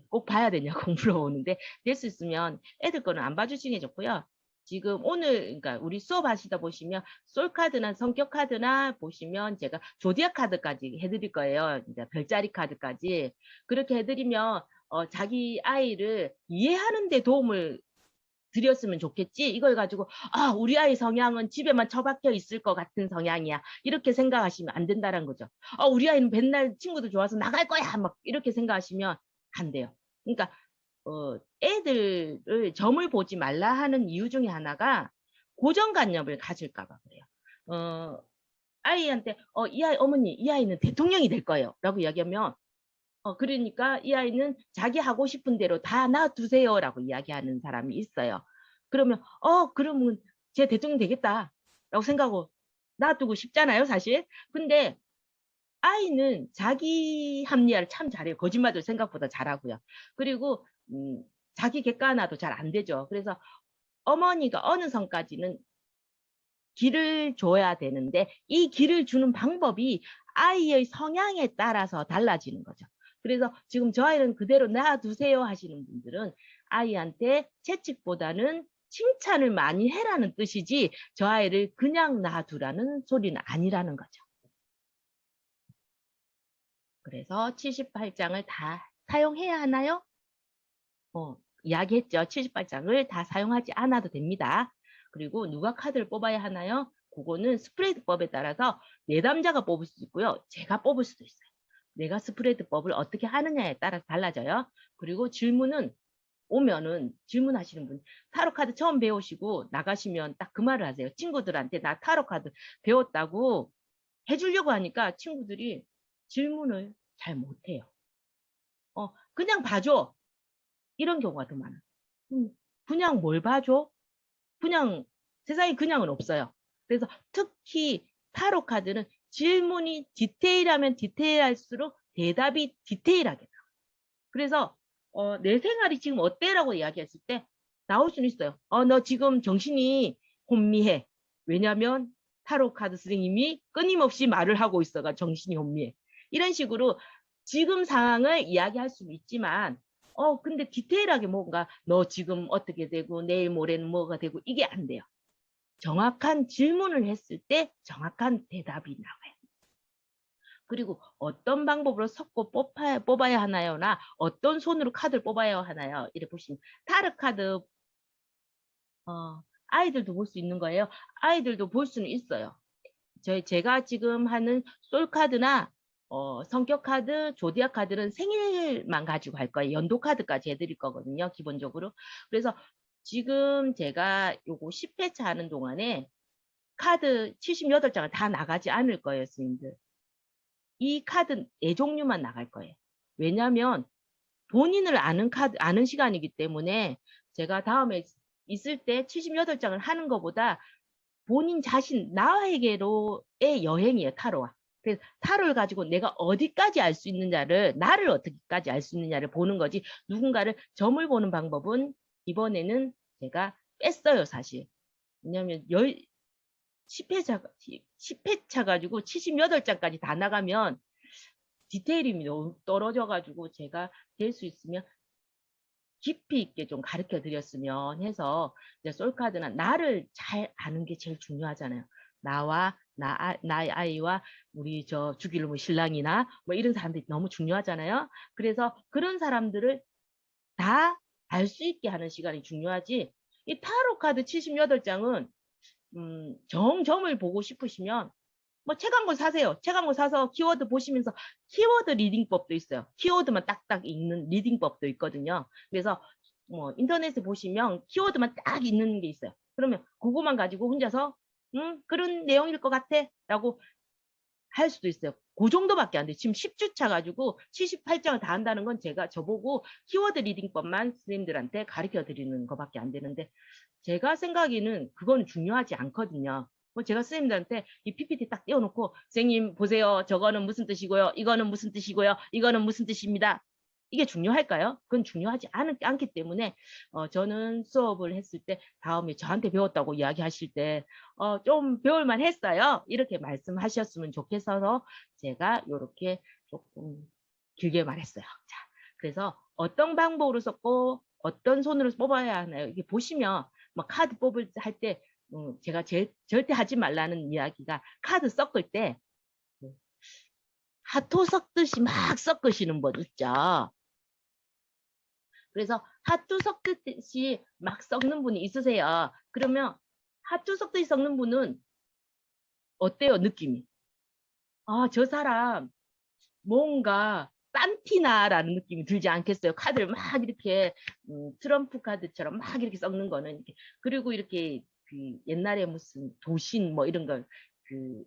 꼭 봐야 되냐고 물어보는데 될 수 있으면 애들 거는 안 봐주시는 게 좋고요. 지금 오늘 그러니까 우리 수업 하시다 보시면 솔카드나 성격 카드나 보시면 제가 조디악 카드까지 해드릴 거예요. 이제 별자리 카드까지 그렇게 해드리면 자기 아이를 이해하는 데 도움을 드렸으면 좋겠지. 이걸 가지고 우리 아이 성향은 집에만 처박혀 있을 것 같은 성향이야. 이렇게 생각하시면 안 된다는 거죠. 우리 아이는 맨날 친구들 좋아서 나갈 거야. 막 이렇게 생각하시면 안 돼요. 그러니까 애들을 점을 보지 말라 하는 이유 중에 하나가 고정관념을 가질까 봐 그래요. 아이한테 이 아이 어머니 이 아이는 대통령이 될 거예요. 라고 이야기하면 그러니까 이 아이는 자기 하고 싶은 대로 다 놔두세요. 라고 이야기하는 사람이 있어요. 그러면 그러면 제 대통령 되겠다. 라고 생각하고 놔두고 싶잖아요, 사실. 근데 아이는 자기 합리화를 참 잘해요. 거짓말도 생각보다 잘하고요. 그리고 자기 객관화도 잘 안 되죠. 그래서 어머니가 어느 선까지는 길을 줘야 되는데 이 길을 주는 방법이 아이의 성향에 따라서 달라지는 거죠. 그래서 지금 저 아이는 그대로 놔두세요 하시는 분들은 아이한테 채찍보다는 칭찬을 많이 해라는 뜻이지 저 아이를 그냥 놔두라는 소리는 아니라는 거죠. 그래서 78장을 다 사용해야 하나요? 이야기했죠. 78장을 다 사용하지 않아도 됩니다. 그리고 누가 카드를 뽑아야 하나요? 그거는 스프레드법에 따라서 내담자가 뽑을 수 있고요. 제가 뽑을 수도 있어요. 내가 스프레드법을 어떻게 하느냐에 따라서 달라져요. 그리고 질문은 오면은 질문하시는 분 타로 카드 처음 배우시고 나가시면 딱 그 말을 하세요. 친구들한테 나 타로 카드 배웠다고 해주려고 하니까 친구들이 질문을 잘 못해요. 그냥 봐줘. 이런 경우가 더 많아. 그냥 뭘 봐줘? 그냥 세상에 그냥은 없어요. 그래서 특히 타로 카드는 질문이 디테일하면 디테일할수록 대답이 디테일하게 나와요. 그래서 내 생활이 지금 어때라고 이야기했을 때 나올 수는 있어요. 너 지금 정신이 혼미해. 왜냐하면 타로 카드 선생님이 끊임없이 말을 하고 있어가 정신이 혼미해. 이런 식으로 지금 상황을 이야기할 수는 있지만 근데 디테일하게 뭔가 너 지금 어떻게 되고 내일 모레는 뭐가 되고 이게 안 돼요. 정확한 질문을 했을 때 정확한 대답이 나와요. 그리고 어떤 방법으로 섞고 뽑아야 하나요나 어떤 손으로 카드를 뽑아야 하나요? 이렇게 보시면 타르 카드 아이들도 볼 수 있는 거예요. 아이들도 볼 수는 있어요. 제가 지금 하는 솔 카드나 성격 카드, 조디악 카드는 생일만 가지고 할 거예요. 연도 카드까지 해드릴 거거든요. 기본적으로. 그래서 지금 제가 요거 10회차 하는 동안에 카드 78장을 다 나가지 않을 거예요, 스님들. 이 카드 4종류만 나갈 거예요. 왜냐하면 본인을 아는 아는 시간이기 때문에 제가 다음에 있을 때 78장을 하는 것보다 본인 자신, 나에게로의 여행이에요, 타로가. 그래서 타로를 가지고 내가 어디까지 알 수 있느냐를, 나를 어떻게까지 알 수 있느냐를 보는 거지, 누군가를 점을 보는 방법은 이번에는 제가 뺐어요, 사실. 왜냐면 10회차 가지고 78장까지 다 나가면 디테일이 너무 떨어져가지고 제가 될 수 있으면 깊이 있게 좀 가르쳐 드렸으면 해서 이제 솔카드나 나를 잘 아는 게 제일 중요하잖아요. 나와 나의 아이와 우리 저 주길로 신랑이나 뭐 이런 사람들이 너무 중요하잖아요. 그래서 그런 사람들을 다 알 수 있게 하는 시간이 중요하지. 이 타로 카드 78장은 정점을 보고 싶으시면 뭐 책 한 권 사세요. 책 한 권 사서 키워드 보시면서 키워드 리딩법도 있어요. 키워드만 딱딱 읽는 리딩법도 있거든요. 그래서 뭐 인터넷에 보시면 키워드만 딱 있는 게 있어요. 그러면 그거만 가지고 혼자서 그런 내용일 것 같아 라고 할 수도 있어요. 그 정도밖에 안 돼요. 지금 10주차 가지고 78장을 다 한다는 건 제가 저보고 키워드 리딩법만 선생님들한테 가르쳐 드리는 것밖에 안 되는데 제가 생각에는 그건 중요하지 않거든요. 뭐 제가 선생님들한테 이 PPT 딱 띄워놓고 선생님 보세요. 저거는 무슨 뜻이고요. 이거는 무슨 뜻이고요. 이거는 무슨 뜻입니다. 이게 중요할까요? 그건 중요하지 않기 때문에 저는 수업을 했을 때 다음에 저한테 배웠다고 이야기하실 때 좀 배울만 했어요. 이렇게 말씀하셨으면 좋겠어서 제가 이렇게 조금 길게 말했어요. 자, 그래서 어떤 방법으로 썼고 어떤 손으로 뽑아야 하나요? 이게 보시면 뭐 카드 뽑을 할 때 제가 절대 하지 말라는 이야기가 카드 섞을 때 하토 섞듯이 막 섞으시는 분 있죠. 그래서 핫도 섞듯이 막 섞는 분이 있으세요. 그러면 핫도 섞듯이 섞는 분은 어때요, 느낌이? 아, 저 사람 뭔가 딴티나라는 느낌이 들지 않겠어요? 카드를 막 이렇게 트럼프 카드처럼 막 이렇게 섞는 거는 이렇게. 그리고 이렇게 그 옛날에 무슨 도신 뭐 이런 걸그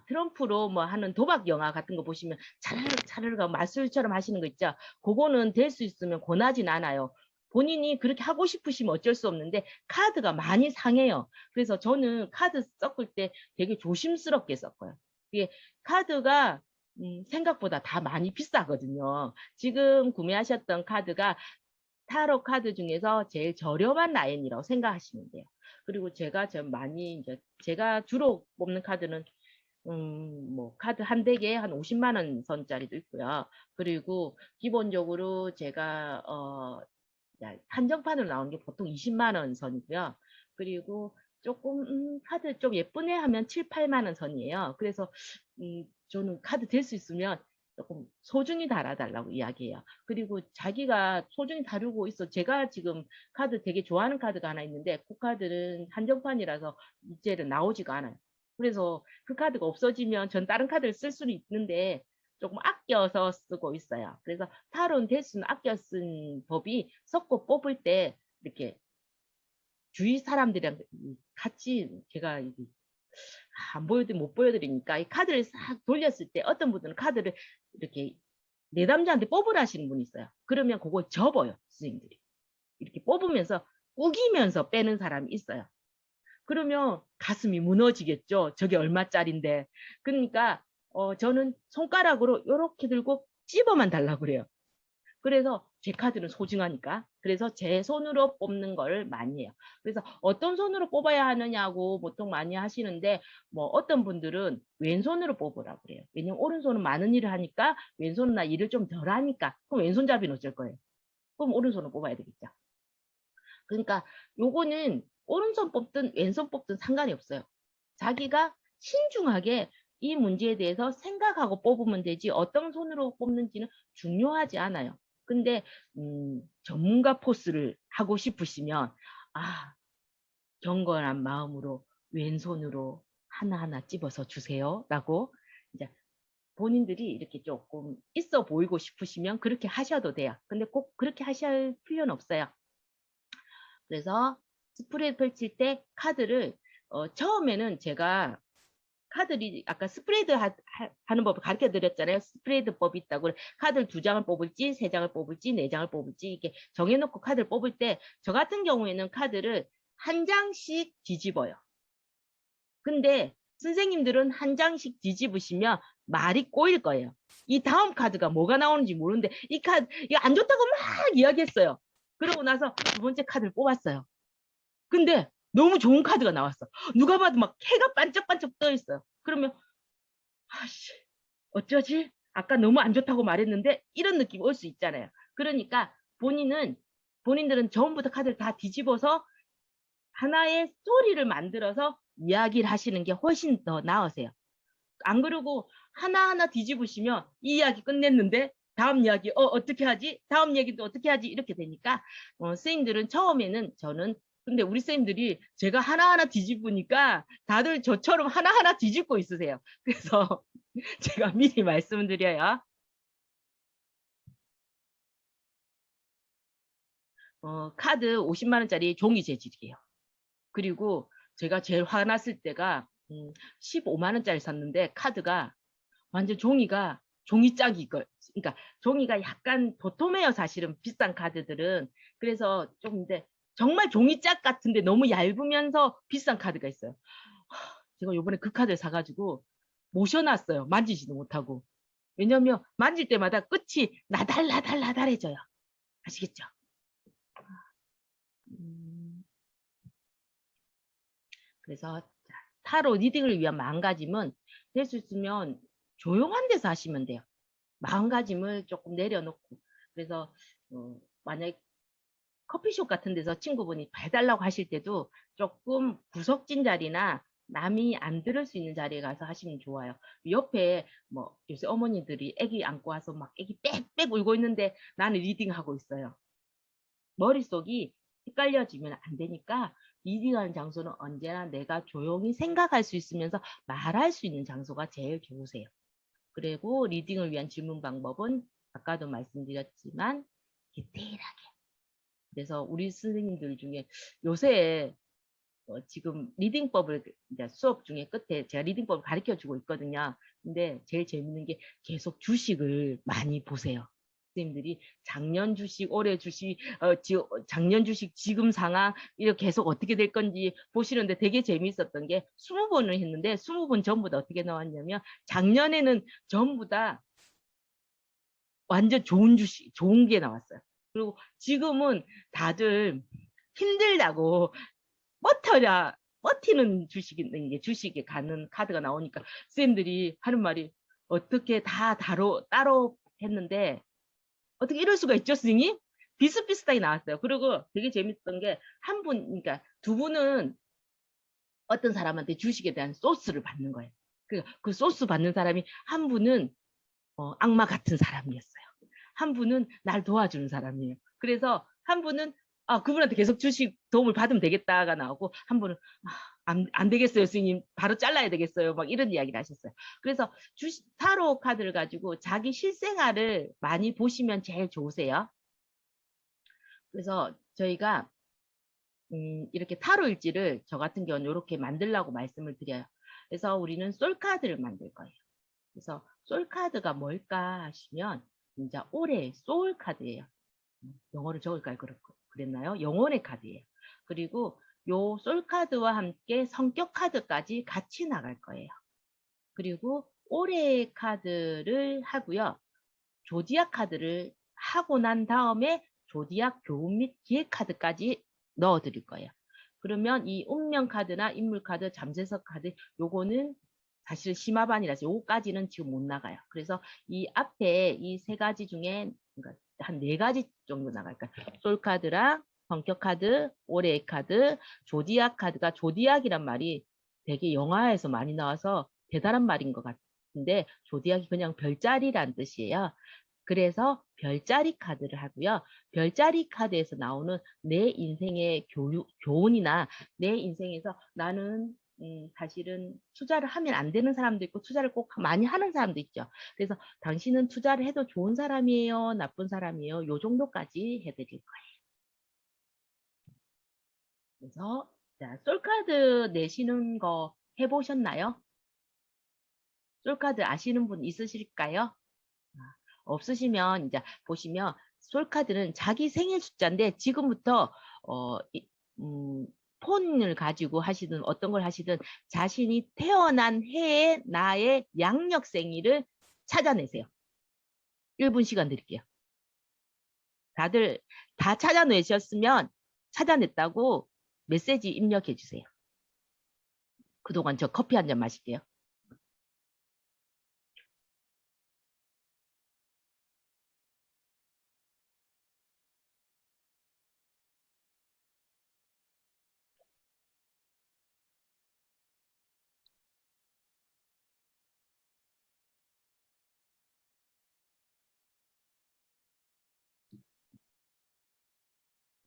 트럼프로 뭐 하는 도박 영화 같은 거 보시면 차르르 차르르가 마술처럼 하시는 거 있죠. 그거는 될 수 있으면 권하진 않아요. 본인이 그렇게 하고 싶으시면 어쩔 수 없는데 카드가 많이 상해요. 그래서 저는 카드 섞을 때 되게 조심스럽게 섞어요. 이게 카드가 생각보다 다 많이 비싸거든요. 지금 구매하셨던 카드가 타로 카드 중에서 제일 저렴한 라인이라고 생각하시면 돼요. 그리고 제가 좀 많이 이제 제가 주로 뽑는 카드는 뭐, 카드 한 대에 한 50만 원 선짜리도 있고요. 그리고 기본적으로 제가, 한정판으로 나오는 게 보통 20만 원 선이고요. 그리고 조금, 카드 좀 예쁘네 하면 7, 8만 원 선이에요. 그래서, 저는 카드 될 수 있으면 조금 소중히 달아달라고 이야기해요. 그리고 자기가 소중히 다루고 있어. 제가 지금 카드 되게 좋아하는 카드가 하나 있는데, 그 카드는 한정판이라서 이제는 나오지가 않아요. 그래서 그 카드가 없어지면 전 다른 카드를 쓸 수는 있는데 조금 아껴서 쓰고 있어요. 그래서 타로는 대수는 아껴 쓴 법이 섞고 뽑을 때 이렇게 주위 사람들이랑 같이 제가 안 보여드 못 보여드리니까 이 카드를 싹 돌렸을 때 어떤 분들은 카드를 이렇게 내담자한테 뽑으라 하시는 분이 있어요. 그러면 그걸 접어요, 스님들이. 이렇게 뽑으면서 우기면서 빼는 사람이 있어요. 그러면 가슴이 무너지겠죠. 저게 얼마짜린데. 그러니까 저는 손가락으로 이렇게 들고 찝어만 달라고 그래요. 그래서 제 카드는 소중하니까. 그래서 제 손으로 뽑는 걸 많이 해요. 그래서 어떤 손으로 뽑아야 하느냐고 보통 많이 하시는데 뭐 어떤 분들은 왼손으로 뽑으라고 그래요. 왜냐면 오른손은 많은 일을 하니까 왼손은 나 일을 좀 덜 하니까. 그럼 왼손잡이는 어쩔 거예요? 그럼 오른손으로 뽑아야 되겠죠. 그러니까 요거는 오른손 뽑든 왼손 뽑든 상관이 없어요. 자기가 신중하게 이 문제에 대해서 생각하고 뽑으면 되지 어떤 손으로 뽑는지는 중요하지 않아요. 근데 전문가 포스를 하고 싶으시면 아 경건한 마음으로 왼손으로 하나하나 찝어서 주세요 라고 이제 본인들이 이렇게 조금 있어 보이고 싶으시면 그렇게 하셔도 돼요. 근데 꼭 그렇게 하실 필요는 없어요. 그래서 스프레드 펼칠 때 카드를 처음에는 제가 카드를 아까 스프레드 하는 법을 가르쳐 드렸잖아요. 스프레드 법이 있다고. 카드를 2장을 뽑을지 3장을 뽑을지 4장을 뽑을지 이렇게 정해놓고 카드를 뽑을 때 저 같은 경우에는 카드를 한 장씩 뒤집어요. 근데 선생님들은 한 장씩 뒤집으시면 말이 꼬일 거예요. 이 다음 카드가 뭐가 나오는지 모르는데 이 카드 이거 안 좋다고 막 이야기했어요. 그러고 나서 2번째 카드를 뽑았어요. 근데 너무 좋은 카드가 나왔어. 누가 봐도 막 해가 반짝반짝 떠 있어요. 그러면 아씨 어쩌지? 아까 너무 안 좋다고 말했는데 이런 느낌이 올 수 있잖아요. 그러니까 본인들은 처음부터 카드를 다 뒤집어서 하나의 스토리를 만들어서 이야기를 하시는 게 훨씬 더 나으세요. 안 그러고 하나하나 뒤집으시면 이 이야기 끝냈는데 다음 이야기 어떻게 하지? 다음 얘기도 어떻게 하지? 이렇게 되니까 선생님들은 처음에는 저는 근데 우리 선생님들이 제가 하나하나 뒤집으니까 다들 저처럼 하나하나 뒤집고 있으세요. 그래서 제가 미리 말씀드려요. 카드 50만 원짜리 종이 재질이에요. 그리고 제가 제일 화났을 때가 15만 원짜리 샀는데 카드가 완전 종이가 종이짝이 걸 그러니까 종이가 약간 도톰해요 사실은 비싼 카드들은 그래서 좀 근데 정말 종이짝 같은데 너무 얇으면서 비싼 카드가 있어요. 제가 요번에 그 카드를 사가지고 모셔놨어요. 만지지도 못하고. 왜냐면 만질 때마다 끝이 나달나달나달해져요. 아시겠죠? 음, 그래서 타로 리딩을 위한 마음가짐은 될 수 있으면 조용한 데서 하시면 돼요. 마음가짐을 조금 내려놓고 그래서 만약에 커피숍 같은 데서 친구분이 봐달라고 하실 때도 조금 구석진 자리나 남이 안 들을 수 있는 자리에 가서 하시면 좋아요. 옆에 뭐 요새 어머니들이 아기 안고 와서 막 아기 빽빽 울고 있는데 나는 리딩하고 있어요. 머릿속이 헷갈려지면 안 되니까 리딩하는 장소는 언제나 내가 조용히 생각할 수 있으면서 말할 수 있는 장소가 제일 좋으세요. 그리고 리딩을 위한 질문 방법은 아까도 말씀드렸지만 디테일하게. 그래서 우리 선생님들 중에 요새 지금 리딩법을 이제 수업 중에 끝에 제가 리딩법을 가르쳐 주고 있거든요. 근데 제일 재밌는 게 계속 주식을 많이 보세요. 선생님들이 작년 주식, 올해 주식, 작년 주식 지금 상황 이렇게 계속 어떻게 될 건지 보시는데 되게 재미있었던 게 20번을 했는데 20번 전부 다 어떻게 나왔냐면 작년에는 전부 다 완전 좋은 주식, 좋은 게 나왔어요. 그리고 지금은 다들 힘들다고 버티는 주식이, 주식에 가는 카드가 나오니까 쌤들이 하는 말이 어떻게 다 따로 했는데 어떻게 이럴 수가 있죠, 선생님? 비슷비슷하게 나왔어요. 그리고 되게 재밌던 게 한 분, 그러니까 두 분은 어떤 사람한테 주식에 대한 소스를 받는 거예요. 그 소스 받는 사람이 한 분은 악마 같은 사람이었어요. 한 분은 날 도와주는 사람이에요. 그래서 한 분은 그분한테 계속 주식 도움을 받으면 되겠다가 나오고 한 분은 안 되겠어요, 스님. 바로 잘라야 되겠어요. 막 이런 이야기를 하셨어요. 그래서 타로 카드를 가지고 자기 실생활을 많이 보시면 제일 좋으세요. 그래서 저희가 이렇게 타로 일지를 저 같은 경우는 이렇게 만들라고 말씀을 드려요. 그래서 우리는 솔카드를 만들 거예요. 그래서 솔카드가 뭘까 하시면 이제 올해 소울 카드예요. 영어로 적을까요? 그랬나요? 영혼의 카드예요. 그리고 요 솔 카드와 함께 성격 카드까지 같이 나갈 거예요. 그리고 올해의 카드를 하고요. 조디악 카드를 하고 난 다음에 조디악 교훈 및 기획 카드까지 넣어 드릴 거예요. 그러면 이 운명 카드나 인물 카드, 잠재석 카드 요거는 사실 심화반이라서 요거까지는 지금 못 나가요. 그래서 이 앞에 이 세 가지 중에 그러니까 한 네 가지 정도 나갈까요? 솔 카드랑 성격 카드, 올해의 카드, 조디악 카드가 조디악이란 말이 되게 영화에서 많이 나와서 대단한 말인 것 같은데 조디악이 그냥 별자리란 뜻이에요. 그래서 별자리 카드를 하고요. 별자리 카드에서 나오는 내 인생의 교훈이나 내 인생에서 나는 사실은 투자를 하면 안 되는 사람도 있고 투자를 꼭 많이 하는 사람도 있죠. 그래서 당신은 투자를 해도 좋은 사람이에요, 나쁜 사람이에요. 요 정도까지 해드릴 거예요. 그래서 자, 솔카드 내시는 거 해보셨나요? 솔카드 아시는 분 있으실까요? 없으시면 이제 보시면 솔카드는 자기 생일 숫자인데 지금부터 음, 폰을 가지고 하시든 어떤 걸 하시든 자신이 태어난 해에 나의 양력 생일을 찾아내세요. 1분 시간 드릴게요. 다들 다 찾아내셨으면 찾아냈다고 메시지 입력해 주세요. 그동안 저 커피 한 잔 마실게요.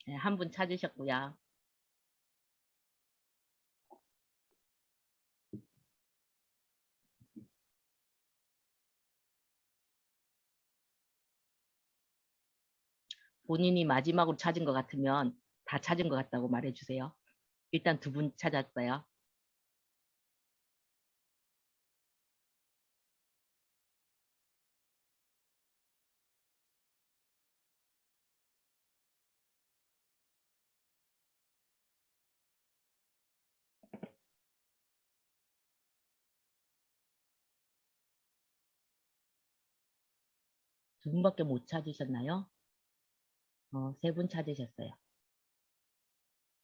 네, 한 분 찾으셨고요. 본인이 마지막으로 찾은 것 같으면 다 찾은 것 같다고 말해주세요. 일단 두 분 찾았어요. 두 분밖에 못 찾으셨나요? 세 분 찾으셨어요.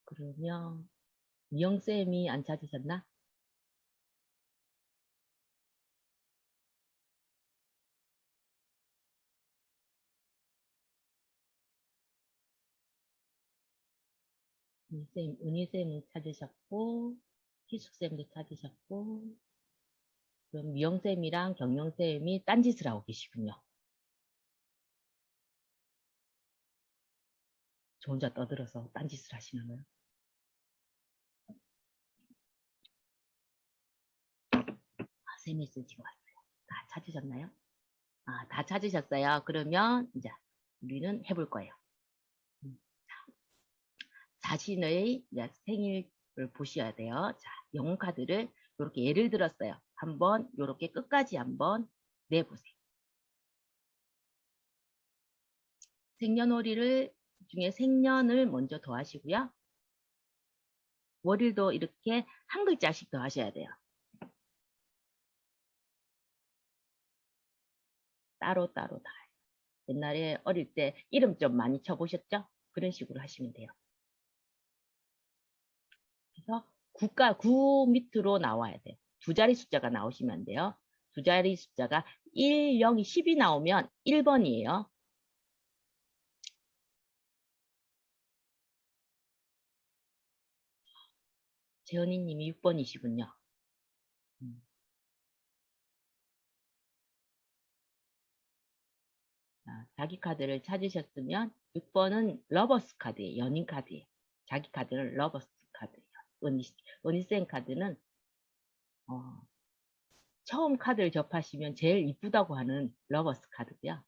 그러면 미영쌤이 안 찾으셨나? 은희쌤은 찾으셨고 희숙쌤도 찾으셨고, 그럼 미영쌤이랑 경영쌤이 딴짓을 하고 계시군요. 저 혼자 떠들어서 딴짓을 하시는 거예요. 세 메시지가 왔어요. 다 찾으셨나요? 아, 다 찾으셨어요. 그러면 이제 우리는 해볼 거예요. 자신의 이제 생일을 보셔야 돼요. 자, 영혼 카드를 이렇게 예를 들었어요. 한번 이렇게 끝까지 한번 내보세요. 생년월일을 중에 생년을 먼저 더하시고요. 월일도 이렇게 한 글자씩 더하셔야 돼요. 따로따로 다. 옛날에 어릴 때 이름 좀 많이 쳐보셨죠? 그런 식으로 하시면 돼요. 그래서 구 밑으로 나와야 돼요. 두 자리 숫자가 나오시면 안 돼요. 두 자리 숫자가 1, 0, 10이 나오면 1번이에요. 재현이 님이 6번이시군요. 자, 자기 카드를 찾으셨으면 6번은 러버스 카드예요. 연인 카드예요. 자기 카드는 러버스 카드예요. 은희쌤 카드는 처음 카드를 접하시면 제일 이쁘다고 하는 러버스 카드고요.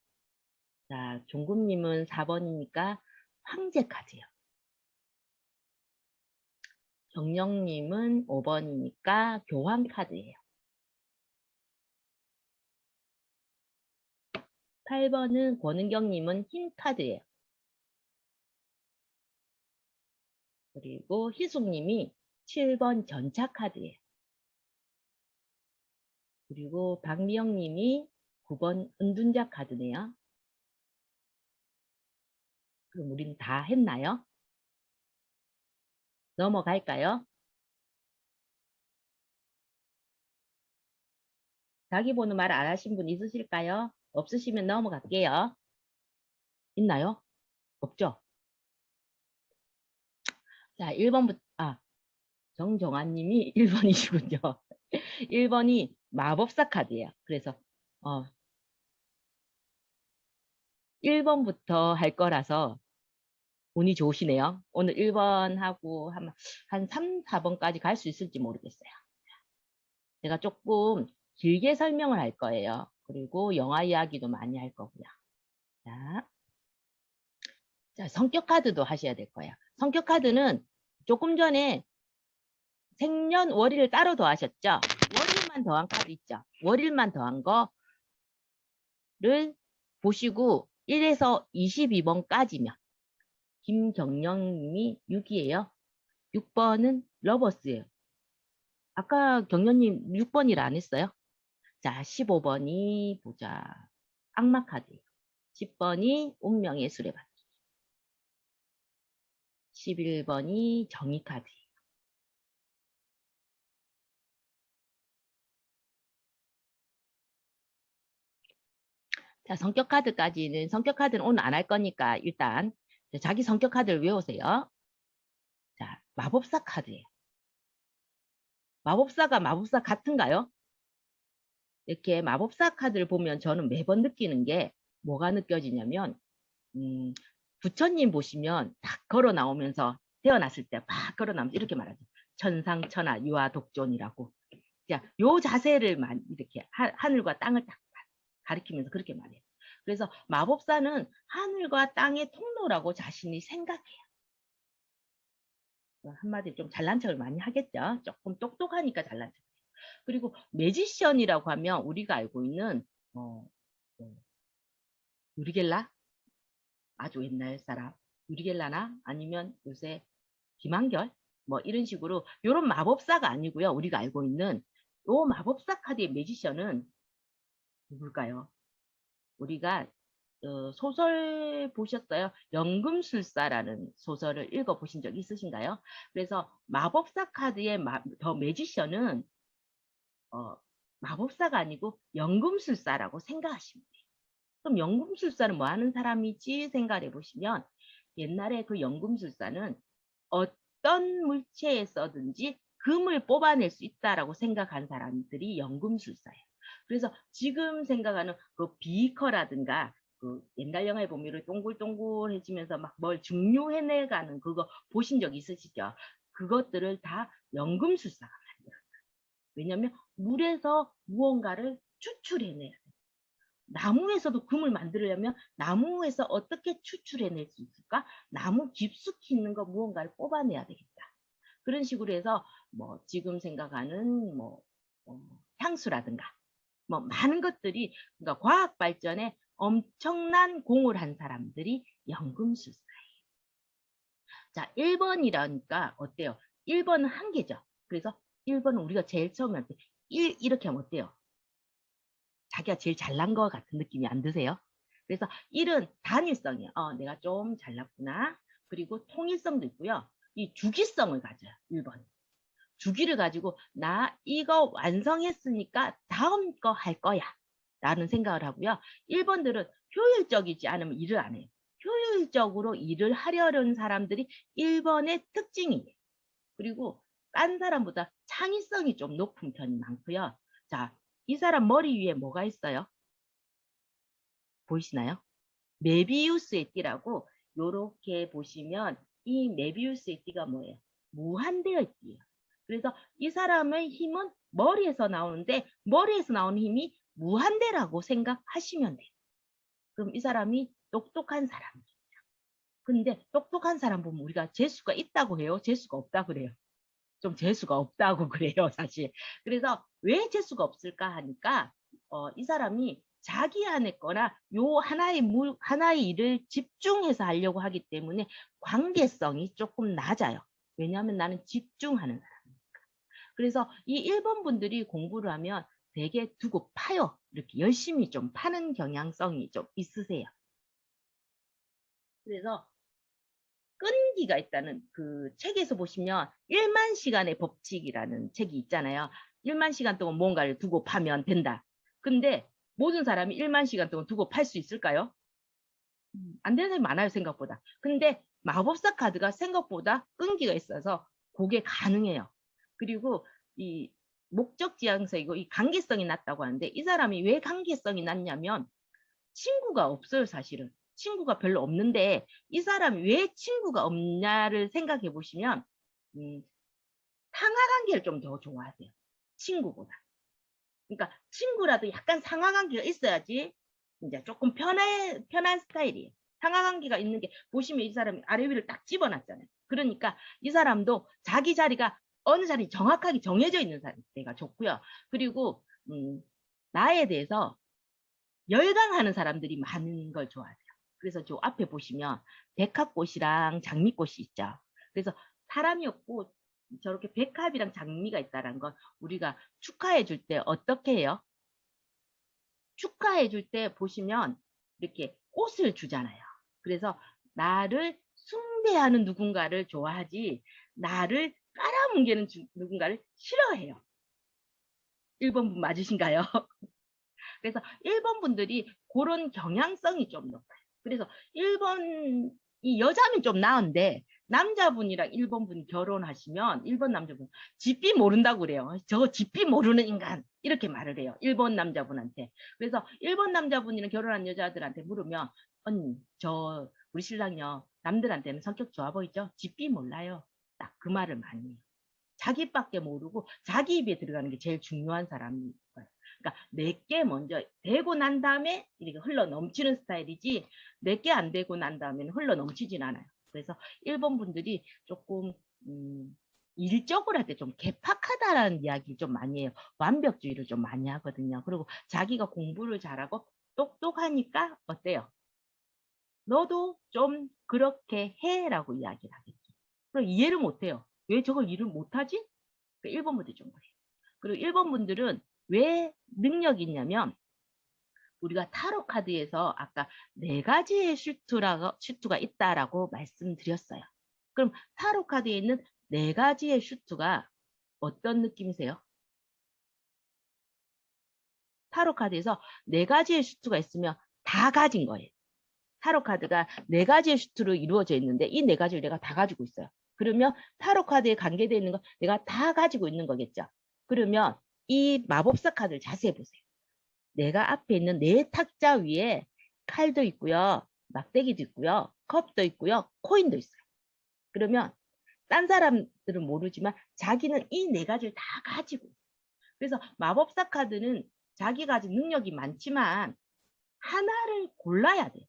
자, 종국님은 4번이니까 황제 카드예요. 경령님은 5번이니까 교황 카드예요. 8번은 권은경님은 흰 카드예요. 그리고 희숙님이 7번 전차 카드예요. 그리고 박미영님이 9번 은둔자 카드네요. 그럼 우리는 다 했나요? 넘어갈까요? 자기 번호 말 안 하신 분 있으실까요? 없으시면 넘어갈게요. 있나요? 없죠? 자, 1번부터, 정정아님이 1번이시군요. 1번이 마법사 카드예요. 그래서, 1번부터 할 거라서 운이 좋으시네요. 오늘 1번하고 한 3, 4번까지 갈 수 있을지 모르겠어요. 제가 조금 길게 설명을 할 거예요. 그리고 영화 이야기도 많이 할 거고요. 자, 성격 카드도 하셔야 될 거예요. 성격 카드는 조금 전에 생년월일을 따로 더하셨죠? 월일만 더한 카드 있죠? 월일만 더한 거를 보시고 1에서 22번까지면 김경령님이 6이에요. 6번은 러버스예요. 아까 경련님 6번이라 안 했어요? 자, 15번이 보자. 악마 카드예요. 10번이 운명의 수레바퀴. 11번이 정의 카드예요. 자, 성격 카드까지는, 성격 카드는 오늘 안 할 거니까 일단 자기 성격 카드를 외우세요. 자, 마법사 카드예요. 마법사가 마법사 같은가요? 이렇게 마법사 카드를 보면 저는 매번 느끼는 게 뭐가 느껴지냐면 부처님 보시면 딱 걸어 나오면서 태어났을 때 막 걸어 나오면서 이렇게 말하죠. 천상천하 유아독존이라고. 자, 요 자세를 이렇게 하늘과 땅을 딱 가리키면서 그렇게 말해요. 그래서 마법사는 하늘과 땅의 통로라고 자신이 생각해요. 한마디로 좀 잘난 척을 많이 하겠죠. 조금 똑똑하니까 잘난 척. 그리고 매지션이라고 하면 우리가 알고 있는 유리겔라? 아주 옛날 사람. 유리겔라나 아니면 요새 김한결? 뭐 이런 식으로 요런 마법사가 아니고요. 우리가 알고 있는 요 마법사 카드의 매지션은 누굴까요? 우리가 소설 보셨어요? 연금술사라는 소설을 읽어보신 적 있으신가요? 그래서 마법사 카드의 더 매지션은 마법사가 아니고 연금술사라고 생각하시면 돼요. 그럼 연금술사는 뭐 하는 사람이지 생각해 보시면 옛날에 그 연금술사는 어떤 물체에 써든지 금을 뽑아낼 수 있다라고 생각한 사람들이 연금술사예요. 그래서 지금 생각하는 그 비커라든가 그 옛날 영화에 보면 이렇게 동글동글해지면서 막 뭘 증류해내가는 그거 보신 적 있으시죠? 그것들을 다 연금술사가 만들어요. 왜냐하면 물에서 무언가를 추출해내야 돼요. 나무에서도 금을 만들려면 나무에서 어떻게 추출해낼 수 있을까? 나무 깊숙이 있는 거 무언가를 뽑아내야 되겠다. 그런 식으로 해서 뭐 지금 생각하는 뭐 향수라든가 뭐 많은 것들이 그러니까 과학 발전에 엄청난 공을 한 사람들이 연금술사예요. 자, 1번이라니까 어때요? 1번은 한계죠. 그래서 1번은 우리가 제일 처음에 할 때 1 이렇게 하면 어때요? 자기가 제일 잘난 것 같은 느낌이 안 드세요? 그래서 1은 단일성이에요. 내가 좀 잘났구나. 그리고 통일성도 있고요. 이 주기성을 가져요. 1번. 주기를 가지고 나 이거 완성했으니까 다음 거 할 거야. 라는 생각을 하고요. 1번들은 효율적이지 않으면 일을 안 해요. 효율적으로 일을 하려는 사람들이 1번의 특징이에요. 그리고 딴 사람보다 창의성이 좀 높은 편이 많고요. 자, 이 사람 머리 위에 뭐가 있어요? 보이시나요? 메비우스의 띠라고 요렇게 보시면 이 메비우스의 띠가 뭐예요? 무한대의 띠예요. 그래서 이 사람의 힘은 머리에서 나오는데 머리에서 나오는 힘이 무한대라고 생각하시면 돼요. 그럼 이 사람이 똑똑한 사람이에요. 근데 똑똑한 사람 보면 우리가 재수가 있다고 해요? 재수가 없다고 그래요? 좀 재수가 없다고 그래요, 사실. 그래서 왜 재수가 없을까 하니까 이 사람이 자기 안에 거나 요 하나의 일을 집중해서 하려고 하기 때문에 관계성이 조금 낮아요. 왜냐하면 나는 집중하는 사람이니까. 그래서 이 1번 분들이 공부를 하면 되게 두고 파요. 이렇게 열심히 좀 파는 경향성이 좀 있으세요. 그래서 끈기가 있다는 그 책에서 보시면 1만 시간의 법칙이라는 책이 있잖아요. 1만 시간 동안 뭔가를 두고 파면 된다. 근데 모든 사람이 1만 시간 동안 두고 팔 수 있을까요? 안 되는 사람이 많아요, 생각보다. 근데 마법사 카드가 생각보다 끈기가 있어서 그게 가능해요. 그리고 이 목적 지향성이고 이 관계성이 낮다고 하는데 이 사람이 왜 관계성이 낮냐면 친구가 없어요, 사실은. 친구가 별로 없는데 이 사람이 왜 친구가 없냐를 생각해 보시면 상하관계를 좀 더 좋아하세요. 친구보다. 그러니까 친구라도 약간 상하관계가 있어야지 이제 조금 편한 스타일이에요. 상하관계가 있는 게 보시면 이 사람이 아래 위를 딱 집어놨잖아요. 그러니까 이 사람도 자기 자리가 어느 자리 정확하게 정해져 있는 사람가 좋고요. 그리고 나에 대해서 열광하는 사람들이 많은 걸 좋아해요. 그래서 저 앞에 보시면 백합꽃이랑 장미꽃이 있죠. 그래서 사람이 없고 저렇게 백합이랑 장미가 있다는 건 우리가 축하해 줄 때 어떻게 해요? 축하해 줄 때 보시면 이렇게 꽃을 주잖아요. 그래서 나를 숭배하는 누군가를 좋아하지 나를 깔아뭉개는 누군가를 싫어해요. 1번 분 맞으신가요? 그래서 1번 분들이 그런 경향성이 좀 높아요. 그래서 1번, 이 여자면 좀 나은데, 남자분이랑 1번 분이 결혼하시면, 1번 남자분, 집비 모른다고 그래요. 저 집비 모르는 인간. 이렇게 말을 해요. 1번 남자분한테. 그래서 1번 남자분이랑 결혼한 여자들한테 물으면, 언니, 우리 신랑이요. 남들한테는 성격 좋아 보이죠? 집비 몰라요. 딱 그 말을 많이 해요. 자기밖에 모르고 자기 입에 들어가는 게 제일 중요한 사람이 거예요. 그러니까 내게 먼저 되고 난 다음에 이렇게 흘러 넘치는 스타일이지 내게 안 되고 난 다음에는 흘러 넘치진 않아요. 그래서 일본 분들이 조금 일적으로 할 때 좀 개팍하다라는 이야기를 좀 많이 해요. 완벽주의를 좀 많이 하거든요. 그리고 자기가 공부를 잘하고 똑똑하니까 어때요? 너도 좀 그렇게 해라고 이야기를 하겠죠. 그럼 이해를 못해요. 왜 저걸 일을 못하지? 1번 분들이 좀 그래요. 그리고 1번 분들은 왜 능력이 있냐면 우리가 타로 카드에서 아까 4가지의 슈트가 있다라고 말씀드렸어요. 그럼 타로 카드에 있는 4가지의 슈트가 어떤 느낌이세요? 타로 카드에서 4가지의 슈트가 있으면 다 가진 거예요. 타로 카드가 4가지의 슈트로 이루어져 있는데 이 4가지를 내가 다 가지고 있어요. 그러면 타로 카드에 관계되어 있는 거 내가 다 가지고 있는 거겠죠. 그러면 이 마법사 카드를 자세히 보세요. 내가 앞에 있는 네 탁자 위에 칼도 있고요. 막대기도 있고요. 컵도 있고요. 코인도 있어요. 그러면 딴 사람들은 모르지만 자기는 이 네 가지를 다 가지고 있어요. 그래서 마법사 카드는 자기가 가진 능력이 많지만 하나를 골라야 돼요.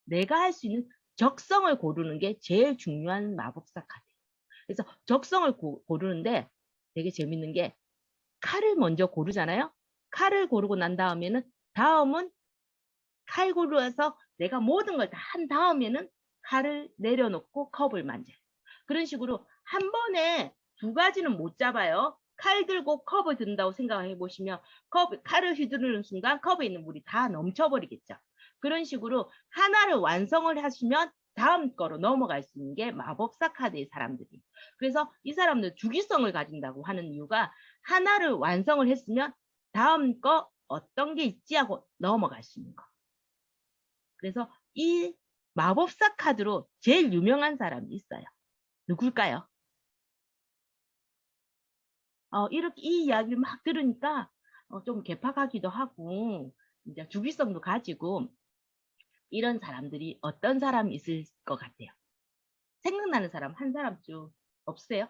내가 할 수 있는 적성을 고르는 게 제일 중요한 마법사 카드예요. 그래서 적성을 고르는데 되게 재밌는 게 칼을 먼저 고르잖아요. 칼을 고르고 난 다음에는 다음은 칼 고르어서 내가 모든 걸 다 한 다음에는 칼을 내려놓고 컵을 만져요. 그런 식으로 한 번에 두 가지는 못 잡아요. 칼 들고 컵을 든다고 생각해 보시면 칼을 휘두르는 순간 컵에 있는 물이 다 넘쳐버리겠죠. 그런 식으로 하나를 완성을 하시면 다음 거로 넘어갈 수 있는 게 마법사 카드의 사람들이. 그래서 이 사람들 주기성을 가진다고 하는 이유가 하나를 완성을 했으면 다음 거 어떤 게 있지 하고 넘어갈 수 있는 거. 그래서 이 마법사 카드로 제일 유명한 사람이 있어요. 누굴까요? 이렇게 이 이야기를 막 들으니까 좀 개팍하기도 하고 이제 주기성도 가지고 이런 사람들이 어떤 사람이 있을 것 같아요. 생각나는 사람 한 사람쯤 없어요?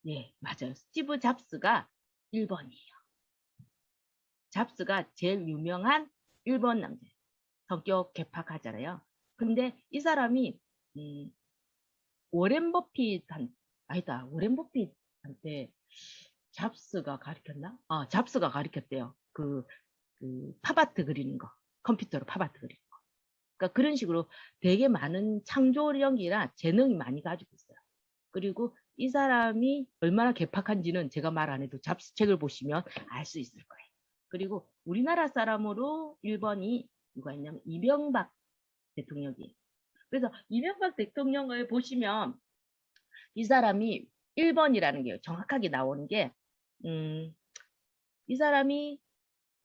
예, 맞아요. 스티브 잡스가 1번이에요. 잡스가 제일 유명한 1번 남자예요. 성격 개팍하잖아요. 근데 이 사람이 워렌 버핏한 아니다. 워렌 버핏한테 잡스가 가르쳤나? 잡스가 가르쳤대요. 그 팝아트 그리는 거. 컴퓨터로 팝아트 그리는 거. 그러니까 그런 식으로 되게 많은 창조력이나 재능이 많이 가지고 있어요. 그리고 이 사람이 얼마나 개팍한지는 제가 말 안 해도 잡스 책을 보시면 알 수 있을 거예요. 그리고 우리나라 사람으로 1번이 누가 있냐면 이명박 대통령이에요. 그래서 이명박 대통령을 보시면 이 사람이 1번이라는 게 정확하게 나오는 게, 이 사람이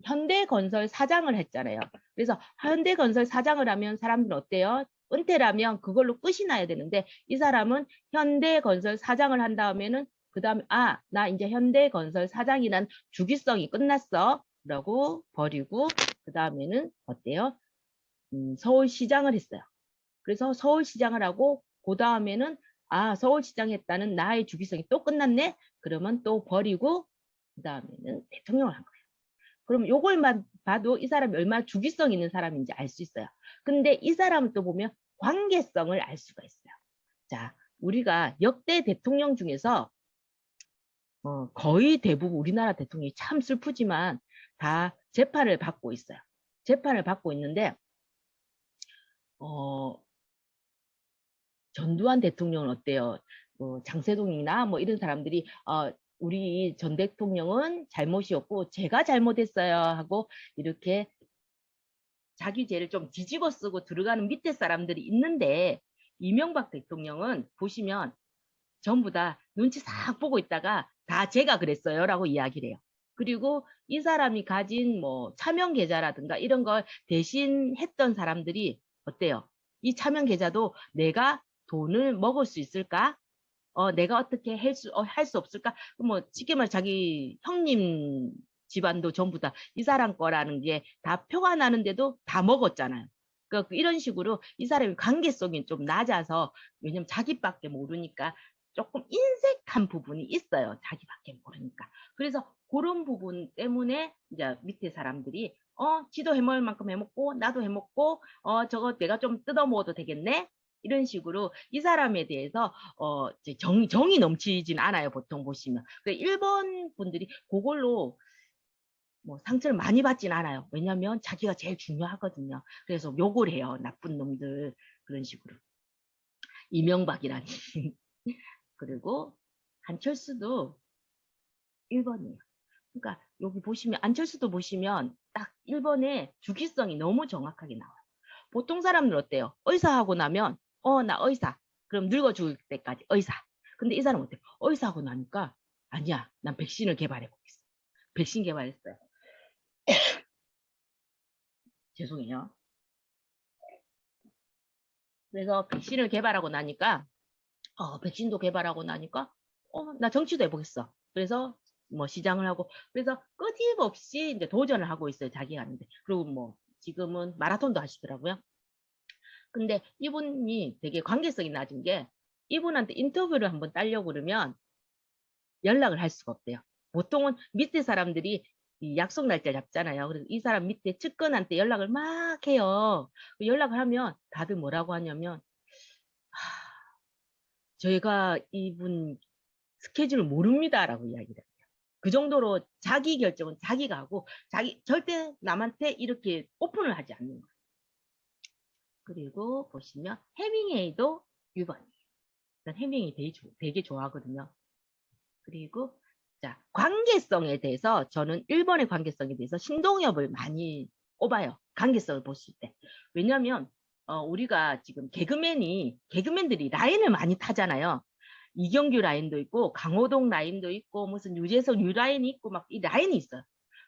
현대건설 사장을 했잖아요. 그래서 현대건설 사장을 하면 사람들은 어때요? 은퇴라면 그걸로 끝이 나야 되는데 이 사람은 현대건설 사장을 한 다음에는 그 다음에 나 이제 현대건설 사장이란 주기성이 끝났어 라고 버리고 그 다음에는 어때요? 서울시장을 했어요. 그래서 서울시장을 하고 그 다음에는 서울시장 했다는 나의 주기성이 또 끝났네? 그러면 또 버리고 그 다음에는 대통령을 한 거예요. 그럼 요걸만 봐도 이 사람이 얼마나 주기성 있는 사람인지 알 수 있어요. 근데 이 사람을 또 보면 관계성을 알 수가 있어요. 자, 우리가 역대 대통령 중에서 거의 대부분 우리나라 대통령이 참 슬프지만 다 재판을 받고 있어요. 재판을 받고 있는데 전두환 대통령은 어때요? 장세동이나 뭐 이런 사람들이 우리 전 대통령은 잘못이었고 제가 잘못했어요 하고 이렇게 자기 죄를 좀 뒤집어 쓰고 들어가는 밑에 사람들이 있는데 이명박 대통령은 보시면 전부 다 눈치 싹 보고 있다가 다 제가 그랬어요 라고 이야기를 해요. 그리고 이 사람이 가진 뭐 차명 계좌라든가 이런 걸 대신 했던 사람들이 어때요? 이 차명 계좌도 내가 돈을 먹을 수 있을까? 내가 어떻게 할 수 없을까? 뭐, 쉽게 말 자기 형님 집안도 전부 다 이 사람 거라는 게 다 표가 나는데도 다 먹었잖아요. 그러니까 이런 식으로 이 사람이 관계성이 좀 낮아서, 왜냐면 자기밖에 모르니까 조금 인색한 부분이 있어요. 자기밖에 모르니까. 그래서 그런 부분 때문에 이제 밑에 사람들이 지도 해먹을 만큼 해먹고 나도 해먹고 저거 내가 좀 뜯어 먹어도 되겠네? 이런 식으로 이 사람에 대해서 이제 정이 넘치진 않아요. 보통 보시면. 일본 분들이 그걸로 뭐 상처를 많이 받진 않아요. 왜냐하면 자기가 제일 중요하거든요. 그래서 욕을 해요. 나쁜 놈들. 그런 식으로. 이명박이라니. 그리고 안철수도 1번이에요. 그러니까 여기 보시면 안철수도 보시면 딱 1번에 주기성이 너무 정확하게 나와요. 보통 사람들 어때요? 의사하고 나면 나 의사. 그럼 늙어 죽을 때까지 의사. 근데 이 사람은 어때요? 의사하고 나니까 아니야. 난 백신을 개발해 보겠어. 백신 개발했어요. 죄송해요. 그래서 백신을 개발하고 나니까 백신도 개발하고 나니까 나 정치도 해보겠어. 그래서 뭐 시장을 하고 그래서 끊임없이 이제 도전을 하고 있어요. 자기가 하는데. 그리고 뭐 지금은 마라톤도 하시더라고요. 근데 이분이 되게 관계성이 낮은 게 이분한테 인터뷰를 한번 따려고 그러면 연락을 할 수가 없대요. 보통은 밑에 사람들이 이 약속 날짜 잡잖아요. 그래서 이 사람 밑에 측근한테 연락을 막 해요. 연락을 하면 다들 뭐라고 하냐면 저희가 이분 스케줄을 모릅니다라고 이야기를 해요. 그 정도로 자기 결정은 자기가 하고 자기 절대 남한테 이렇게 오픈을 하지 않는 거예요. 그리고 보시면 해밍웨이도 6번이에요. 해밍웨이 되게 좋아하거든요. 그리고 자 관계성에 대해서 저는 1번의 관계성에 대해서 신동엽을 많이 꼽아요. 관계성을 보실 때. 왜냐하면 우리가 지금 개그맨들이 라인을 많이 타잖아요. 이경규 라인도 있고 강호동 라인도 있고 무슨 유재석 라인이 있고 막 이 라인이 있어요.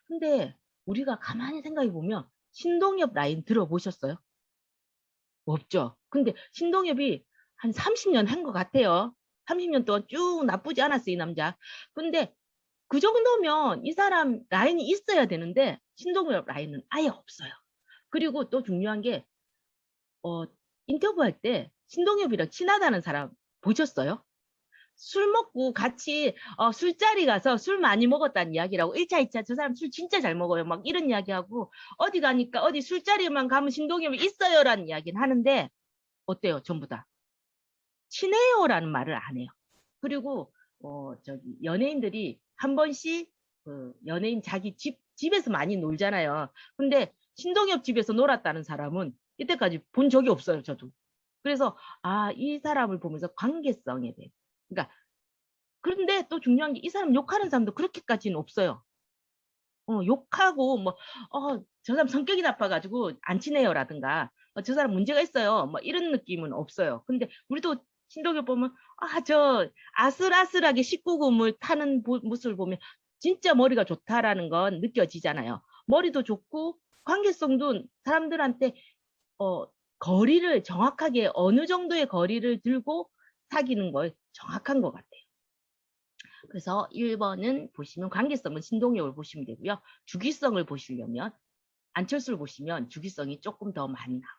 근데 우리가 가만히 생각해 보면 신동엽 라인 들어보셨어요? 없죠. 근데 신동엽이 한 30년 한 것 같아요. 30년 동안 쭉 나쁘지 않았어요, 이 남자. 근데 그 정도면 이 사람 라인이 있어야 되는데 신동엽 라인은 아예 없어요. 그리고 또 중요한 게 어, 인터뷰할 때 신동엽이랑 친하다는 사람 보셨어요? 술 먹고 같이 술자리 가서 술 많이 먹었다는 이야기라고 1차, 2차 저 사람 술 진짜 잘 먹어요. 막 이런 이야기하고 어디 가니까 어디 술자리만 가면 신동엽이 있어요라는 이야기는 하는데 어때요? 전부 다. 친해요라는 말을 안 해요. 그리고 저기 연예인들이 한 번씩 그 연예인 자기 집에서 많이 놀잖아요. 근데 신동엽 집에서 놀았다는 사람은 이때까지 본 적이 없어요, 저도. 그래서 이 사람을 보면서 관계성에 대해. 그러니까 그런데 또 중요한 게 이 사람 욕하는 사람도 그렇게까지는 없어요. 욕하고 저 사람 성격이 나빠가지고 안 친해요라든가 저 사람 문제가 있어요. 뭐 이런 느낌은 없어요. 근데 우리도 신동엽 보면 저 아슬아슬하게 19금을 타는 모습을 보면 진짜 머리가 좋다라는 건 느껴지잖아요. 머리도 좋고 관계성도 사람들한테 어, 거리를 정확하게 어느 정도의 거리를 들고 사귀는 걸 정확한 것 같아요. 그래서 1번은 보시면 관계성은 신동엽을 보시면 되고요. 주기성을 보시려면 안철수를 보시면 주기성이 조금 더 많이 나와요.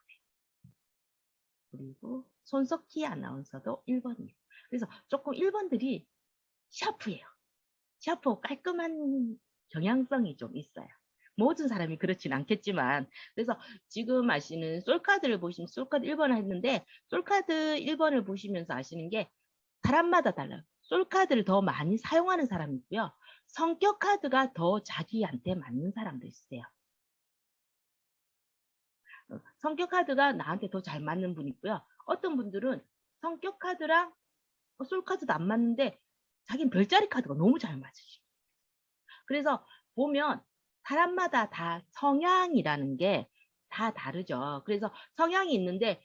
그리고 손석희 아나운서도 1번이에요. 그래서 조금 1번들이 샤프해요. 샤프하고 깔끔한 경향성이 좀 있어요. 모든 사람이 그렇진 않겠지만 그래서 지금 아시는 솔카드를 보시면 솔카드 1번을 했는데 솔카드 1번을 보시면서 아시는 게 사람마다 달라요. 솔카드를 더 많이 사용하는 사람이 있고요. 성격 카드가 더 자기한테 맞는 사람도 있어요. 성격 카드가 나한테 더 잘 맞는 분 있고요. 어떤 분들은 성격 카드랑 솔 카드도 안 맞는데 자기는 별자리 카드가 너무 잘 맞으시고. 그래서 보면 사람마다 다 성향이라는 게 다 다르죠. 그래서 성향이 있는데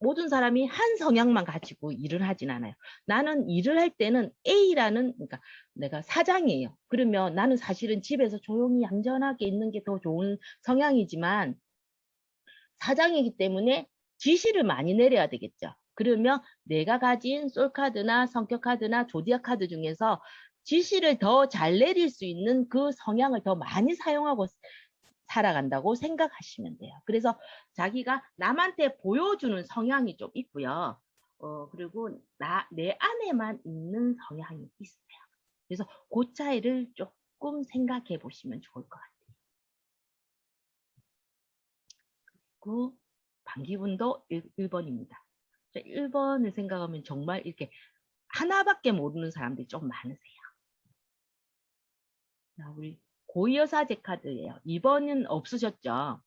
모든 사람이 한 성향만 가지고 일을 하진 않아요. 나는 일을 할 때는 A라는 그러니까 내가 사장이에요. 그러면 나는 사실은 집에서 조용히 얌전하게 있는 게 더 좋은 성향이지만 사장이기 때문에 지시를 많이 내려야 되겠죠. 그러면 내가 가진 솔카드나 성격카드나 조디악 카드 중에서 지시를 더 잘 내릴 수 있는 그 성향을 더 많이 사용하고 살아간다고 생각하시면 돼요. 그래서 자기가 남한테 보여주는 성향이 좀 있고요. 그리고 내 안에만 있는 성향이 있어요. 그래서 그 차이를 조금 생각해 보시면 좋을 것 같아요. 그 방기분도 1번입니다. 1번을 생각하면 정말 이렇게 하나밖에 모르는 사람들이 좀 많으세요. 자, 우리 고이여사제 카드예요. 2번은 없으셨죠?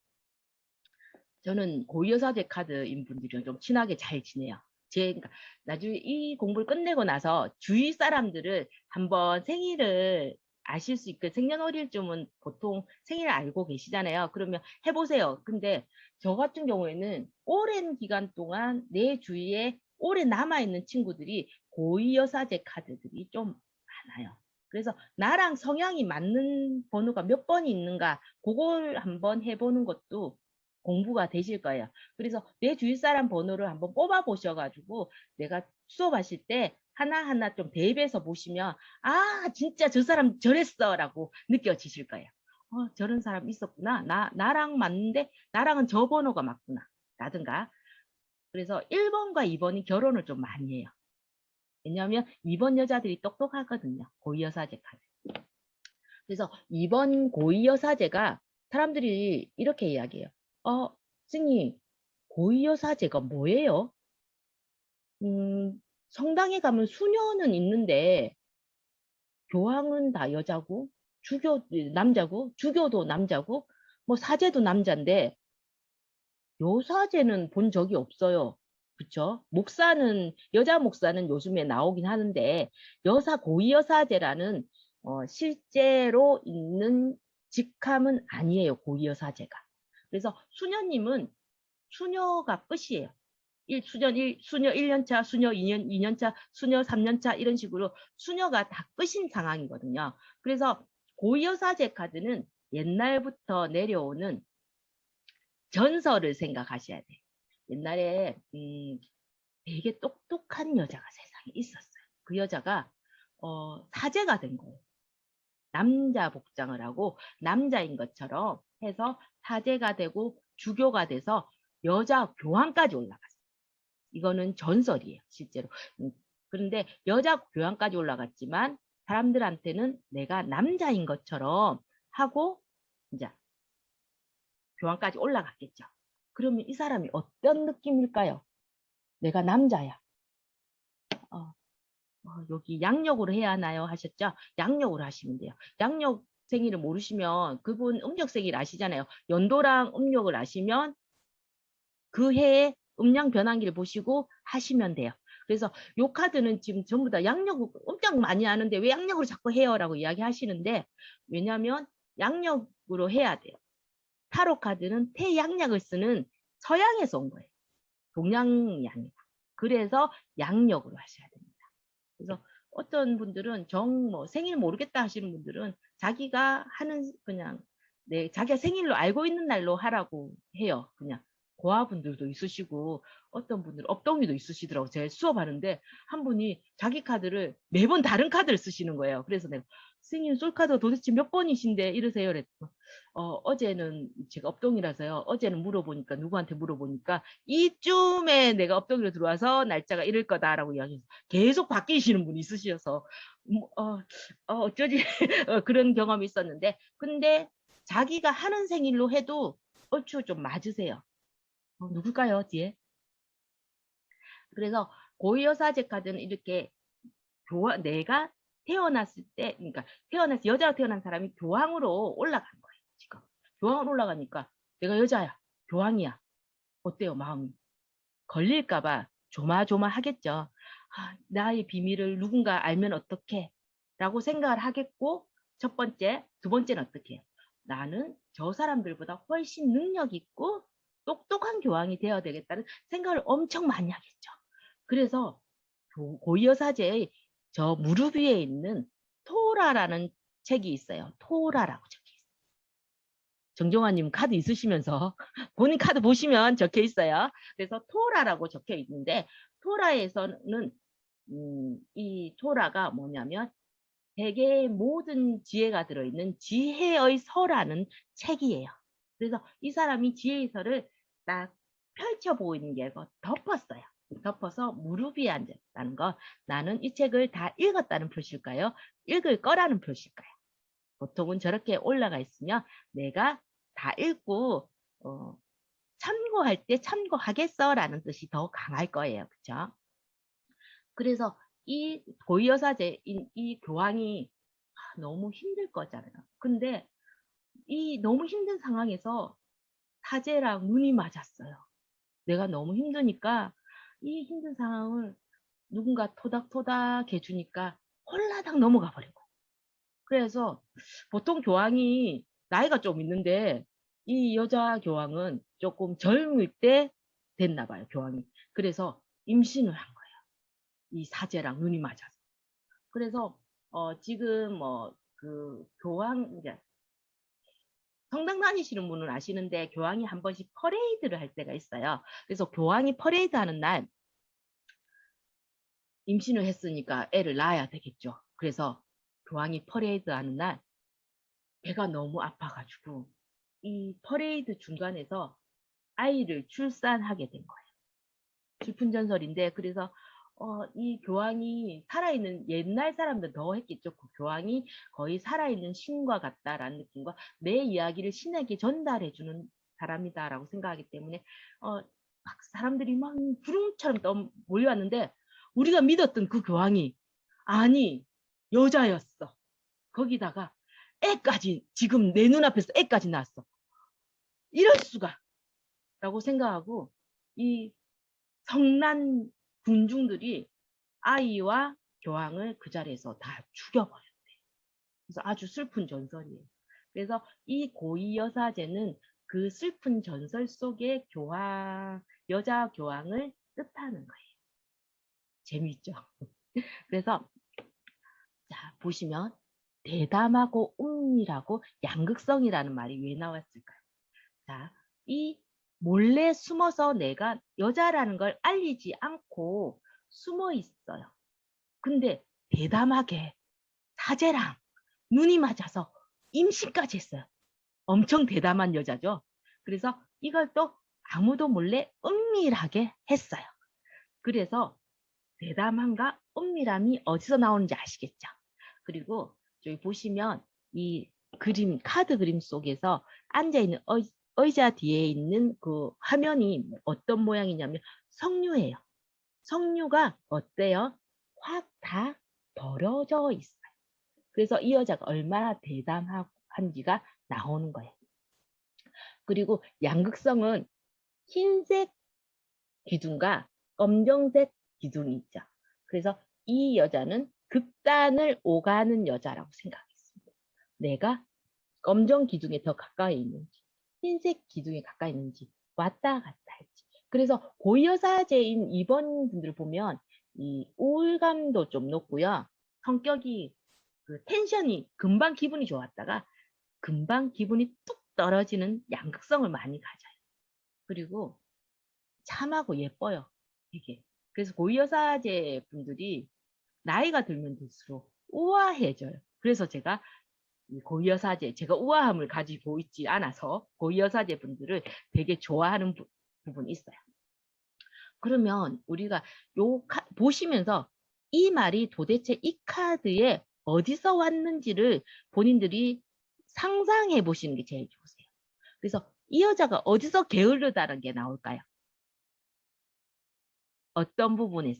저는 고이여사제 카드인 분들이랑 좀 친하게 잘 지내요. 그러니까 나중에 이 공부를 끝내고 나서 주위 사람들을 한번 생일을 아실 수 있게 생년월일쯤은 보통 생일을 알고 계시잖아요. 그러면 해보세요. 근데 저 같은 경우에는 오랜 기간 동안 내 주위에 오래 남아있는 친구들이 고이여사제 카드들이 좀 많아요. 그래서 나랑 성향이 맞는 번호가 몇 번이 있는가 그걸 한번 해보는 것도 공부가 되실 거예요. 그래서 내 주위 사람 번호를 한번 뽑아 보셔가지고 내가 수업하실 때 하나하나 좀 대입해서 보시면 아 진짜 저 사람 저랬어라고 느껴지실 거예요. 저런 사람 있었구나. 나랑 맞는데 나랑은 저 번호가 맞구나. 라든가. 그래서 1번과 2번이 결혼을 좀 많이 해요. 왜냐하면 2번 여자들이 똑똑하거든요. 고위여사제 카드. 그래서 2번 고위여사제가 사람들이 이렇게 이야기해요. 선생님, 고위여사제가 뭐예요? 성당에 가면 수녀는 있는데 교황은 다 여자고 남자고 주교도 남자고 뭐 사제도 남자인데 여사제는 본 적이 없어요. 그쵸? 여자 목사는 요즘에 나오긴 하는데, 고위여사제라는, 실제로 있는 직함은 아니에요. 고위여사제가. 그래서 수녀가 끝이에요. 수녀 1년차, 수녀 2년차, 수녀 3년차 이런 식으로 수녀가 다 끝인 상황이거든요. 그래서 고위여사제 카드는 옛날부터 내려오는 전설을 생각하셔야 돼요. 옛날에 되게 똑똑한 여자가 세상에 있었어요. 그 여자가 사제가 된 거예요. 남자 복장을 하고 남자인 것처럼 해서 사제가 되고 주교가 돼서 여자 교황까지 올라갔어요. 이거는 전설이에요, 실제로. 그런데 여자 교황까지 올라갔지만 사람들한테는 내가 남자인 것처럼 하고 이제 교황까지 올라갔겠죠. 그러면 이 사람이 어떤 느낌일까요? 내가 남자야. 어, 여기 양력으로 해야 하나요? 하셨죠? 양력으로 하시면 돼요. 양력 생일을 모르시면 그분 음력 생일 아시잖아요. 연도랑 음력을 아시면 그 해의 음양 변환기를 보시고 하시면 돼요. 그래서 요 카드는 지금 전부 다 양력 엄청 많이 하는데 왜 양력으로 자꾸 해요? 라고 이야기하시는데 왜냐하면 양력으로 해야 돼요. 타로 카드는 태양약을 쓰는 서양에서 온 거예요. 동양양이다. 그래서 양력으로 하셔야 됩니다. 그래서 어떤 분들은 생일 모르겠다 하시는 분들은 자기가 하는 그냥 자기가 생일로 알고 있는 날로 하라고 해요. 그냥 고아분들도 있으시고 어떤 분들은 업덩이도 있으시더라고요. 제가 수업하는데 한 분이 자기 카드를 매번 다른 카드를 쓰시는 거예요. 그래서 내가 선생님 솔카드 도대체 몇 번이신데 이러세요. 그랬더니 어제는 제가 업동이라서요. 어제는 물어보니까 누구한테 물어보니까 이쯤에 내가 업동이로 들어와서 날짜가 이럴 거다라고 이야기해서 계속 바뀌시는 분이 있으셔서 어쩌지 그런 경험이 있었는데 근데 자기가 하는 생일로 해도 얼추 좀 맞으세요. 누굴까요 뒤에? 그래서 고위여사제 카드는 이렇게 내가 태어났을 때 그러니까 여자로 태어난 사람이 교황으로 올라간 거예요. 지금 교황으로 올라가니까 내가 여자야 교황이야 어때요 마음이? 걸릴까봐 조마조마하겠죠. 나의 비밀을 누군가 알면 어떡해? 라고 생각을 하겠고 첫 번째, 두 번째는 어떻게 해요? 나는 저 사람들보다 훨씬 능력 있고 똑똑한 교황이 되어야 되겠다는 생각을 엄청 많이 하겠죠. 그래서 고이여사제의 저 무릎 위에 있는 토라라는 책이 있어요. 토라라고 적혀 있어요. 정종환님 카드 있으시면서 본인 카드 보시면 적혀 있어요. 그래서 토라라고 적혀 있는데 토라에서는 이 토라가 뭐냐면 세계의 모든 지혜가 들어있는 지혜의 서라는 책이에요. 그래서 이 사람이 지혜의 서를 딱 펼쳐 보이는 게 덮었어요. 덮어서 무릎 위에 앉았다는 거. 나는 이 책을 다 읽었다는 표시일까요? 읽을 거라는 표시일까요? 보통은 저렇게 올라가 있으면 내가 다 읽고 참고할 때 참고하겠어라는 뜻이 더 강할 거예요. 그렇죠? 그래서 이 고위여사제 이 교황이 너무 힘들 거잖아요. 근데 이 너무 힘든 상황에서 사제랑 눈이 맞았어요. 내가 너무 힘드니까 이 힘든 상황을 누군가 토닥토닥 해주니까 홀라당 넘어가 버리고. 그래서 보통 교황이 나이가 좀 있는데 이 여자 교황은 조금 젊을 때 됐나 봐요, 교황이. 그래서 임신을 한 거예요. 이 사제랑 눈이 맞아서. 그래서 지금 뭐 그 교황 이제 성당 다니시는 분은 아시는데 교황이 한 번씩 퍼레이드를 할 때가 있어요. 그래서 교황이 퍼레이드 하는 날 임신을 했으니까 애를 낳아야 되겠죠. 그래서 교황이 퍼레이드 하는 날 배가 너무 아파가지고 이 퍼레이드 중간에서 아이를 출산하게 된 거예요. 슬픈 전설인데 그래서 이 교황이 살아있는 옛날 사람들 더 했겠죠. 그 교황이 거의 살아있는 신과 같다라는 느낌과 내 이야기를 신에게 전달해주는 사람이다라고 생각하기 때문에 막 사람들이 막 구름처럼 몰려왔는데 우리가 믿었던 그 교황이 아니 여자였어. 거기다가 애까지 지금 내 눈앞에서 애까지 낳았어. 이럴 수가 라고 생각하고 이 성난 군중들이 아이와 교황을 그 자리에서 다 죽여버렸대. 그래서 아주 슬픈 전설이에요. 그래서 이 고위 여사제는 그 슬픈 전설 속의 여자 교황을 뜻하는 거예요. 재미있죠? 그래서 자 보시면 대담하고 은밀하고 양극성이라는 말이 왜 나왔을까요? 자, 이 몰래 숨어서 내가 여자라는 걸 알리지 않고 숨어 있어요. 근데 대담하게 사제랑 눈이 맞아서 임신까지 했어요. 엄청 대담한 여자죠. 그래서 이걸 또 아무도 몰래 은밀하게 했어요. 그래서 대담함과 은밀함이 어디서 나오는지 아시겠죠? 그리고 저기 보시면 이 그림, 카드 그림 속에서 앉아있는 의자 뒤에 있는 그 화면이 어떤 모양이냐면 석류예요. 석류가 어때요? 확 다 벌어져 있어요. 그래서 이 여자가 얼마나 대담한지가 나오는 거예요. 그리고 양극성은 흰색 기둥과 검정색 기둥이 있죠. 그래서 이 여자는 극단을 오가는 여자라고 생각했습니다. 내가 검정 기둥에 더 가까이 있는지 흰색 기둥에 가까이 있는지 왔다 갔다 할지. 그래서 고여사제인 2번 분들 보면 이 우울감도 좀 높고요. 성격이 그 텐션이 금방 기분이 좋았다가 금방 기분이 뚝 떨어지는 양극성을 많이 가져요. 그리고 참하고 예뻐요. 되게. 그래서 고여사제 분들이 나이가 들면 들수록 우아해져요. 그래서 제가 고위여사제, 제가 우아함을 가지고 있지 않아서 고위여사제 분들을 되게 좋아하는 부분이 있어요. 그러면 우리가 보시면서 이 말이 도대체 이 카드에 어디서 왔는지를 본인들이 상상해 보시는 게 제일 좋으세요. 그래서 이 여자가 어디서 게으르다는 게 나올까요? 어떤 부분에서?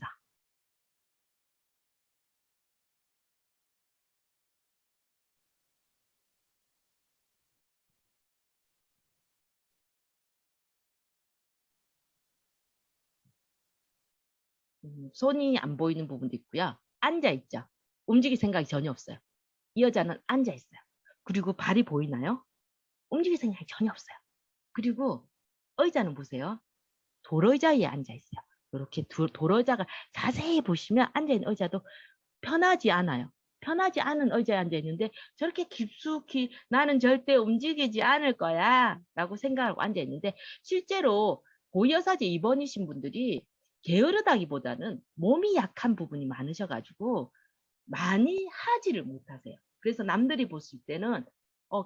손이 안 보이는 부분도 있고요. 앉아있죠. 움직일 생각이 전혀 없어요. 이 여자는 앉아있어요. 그리고 발이 보이나요? 움직일 생각이 전혀 없어요. 그리고 의자는 보세요. 돌의자에 앉아있어요. 이렇게 돌의자가 자세히 보시면 앉아있는 의자도 편하지 않아요. 편하지 않은 의자에 앉아있는데 저렇게 깊숙이 나는 절대 움직이지 않을 거야 라고 생각하고 앉아있는데 실제로 고여사제 입원이신 분들이 게으르다기보다는 몸이 약한 부분이 많으셔가지고 많이 하지를 못하세요. 그래서 남들이 봤을 때는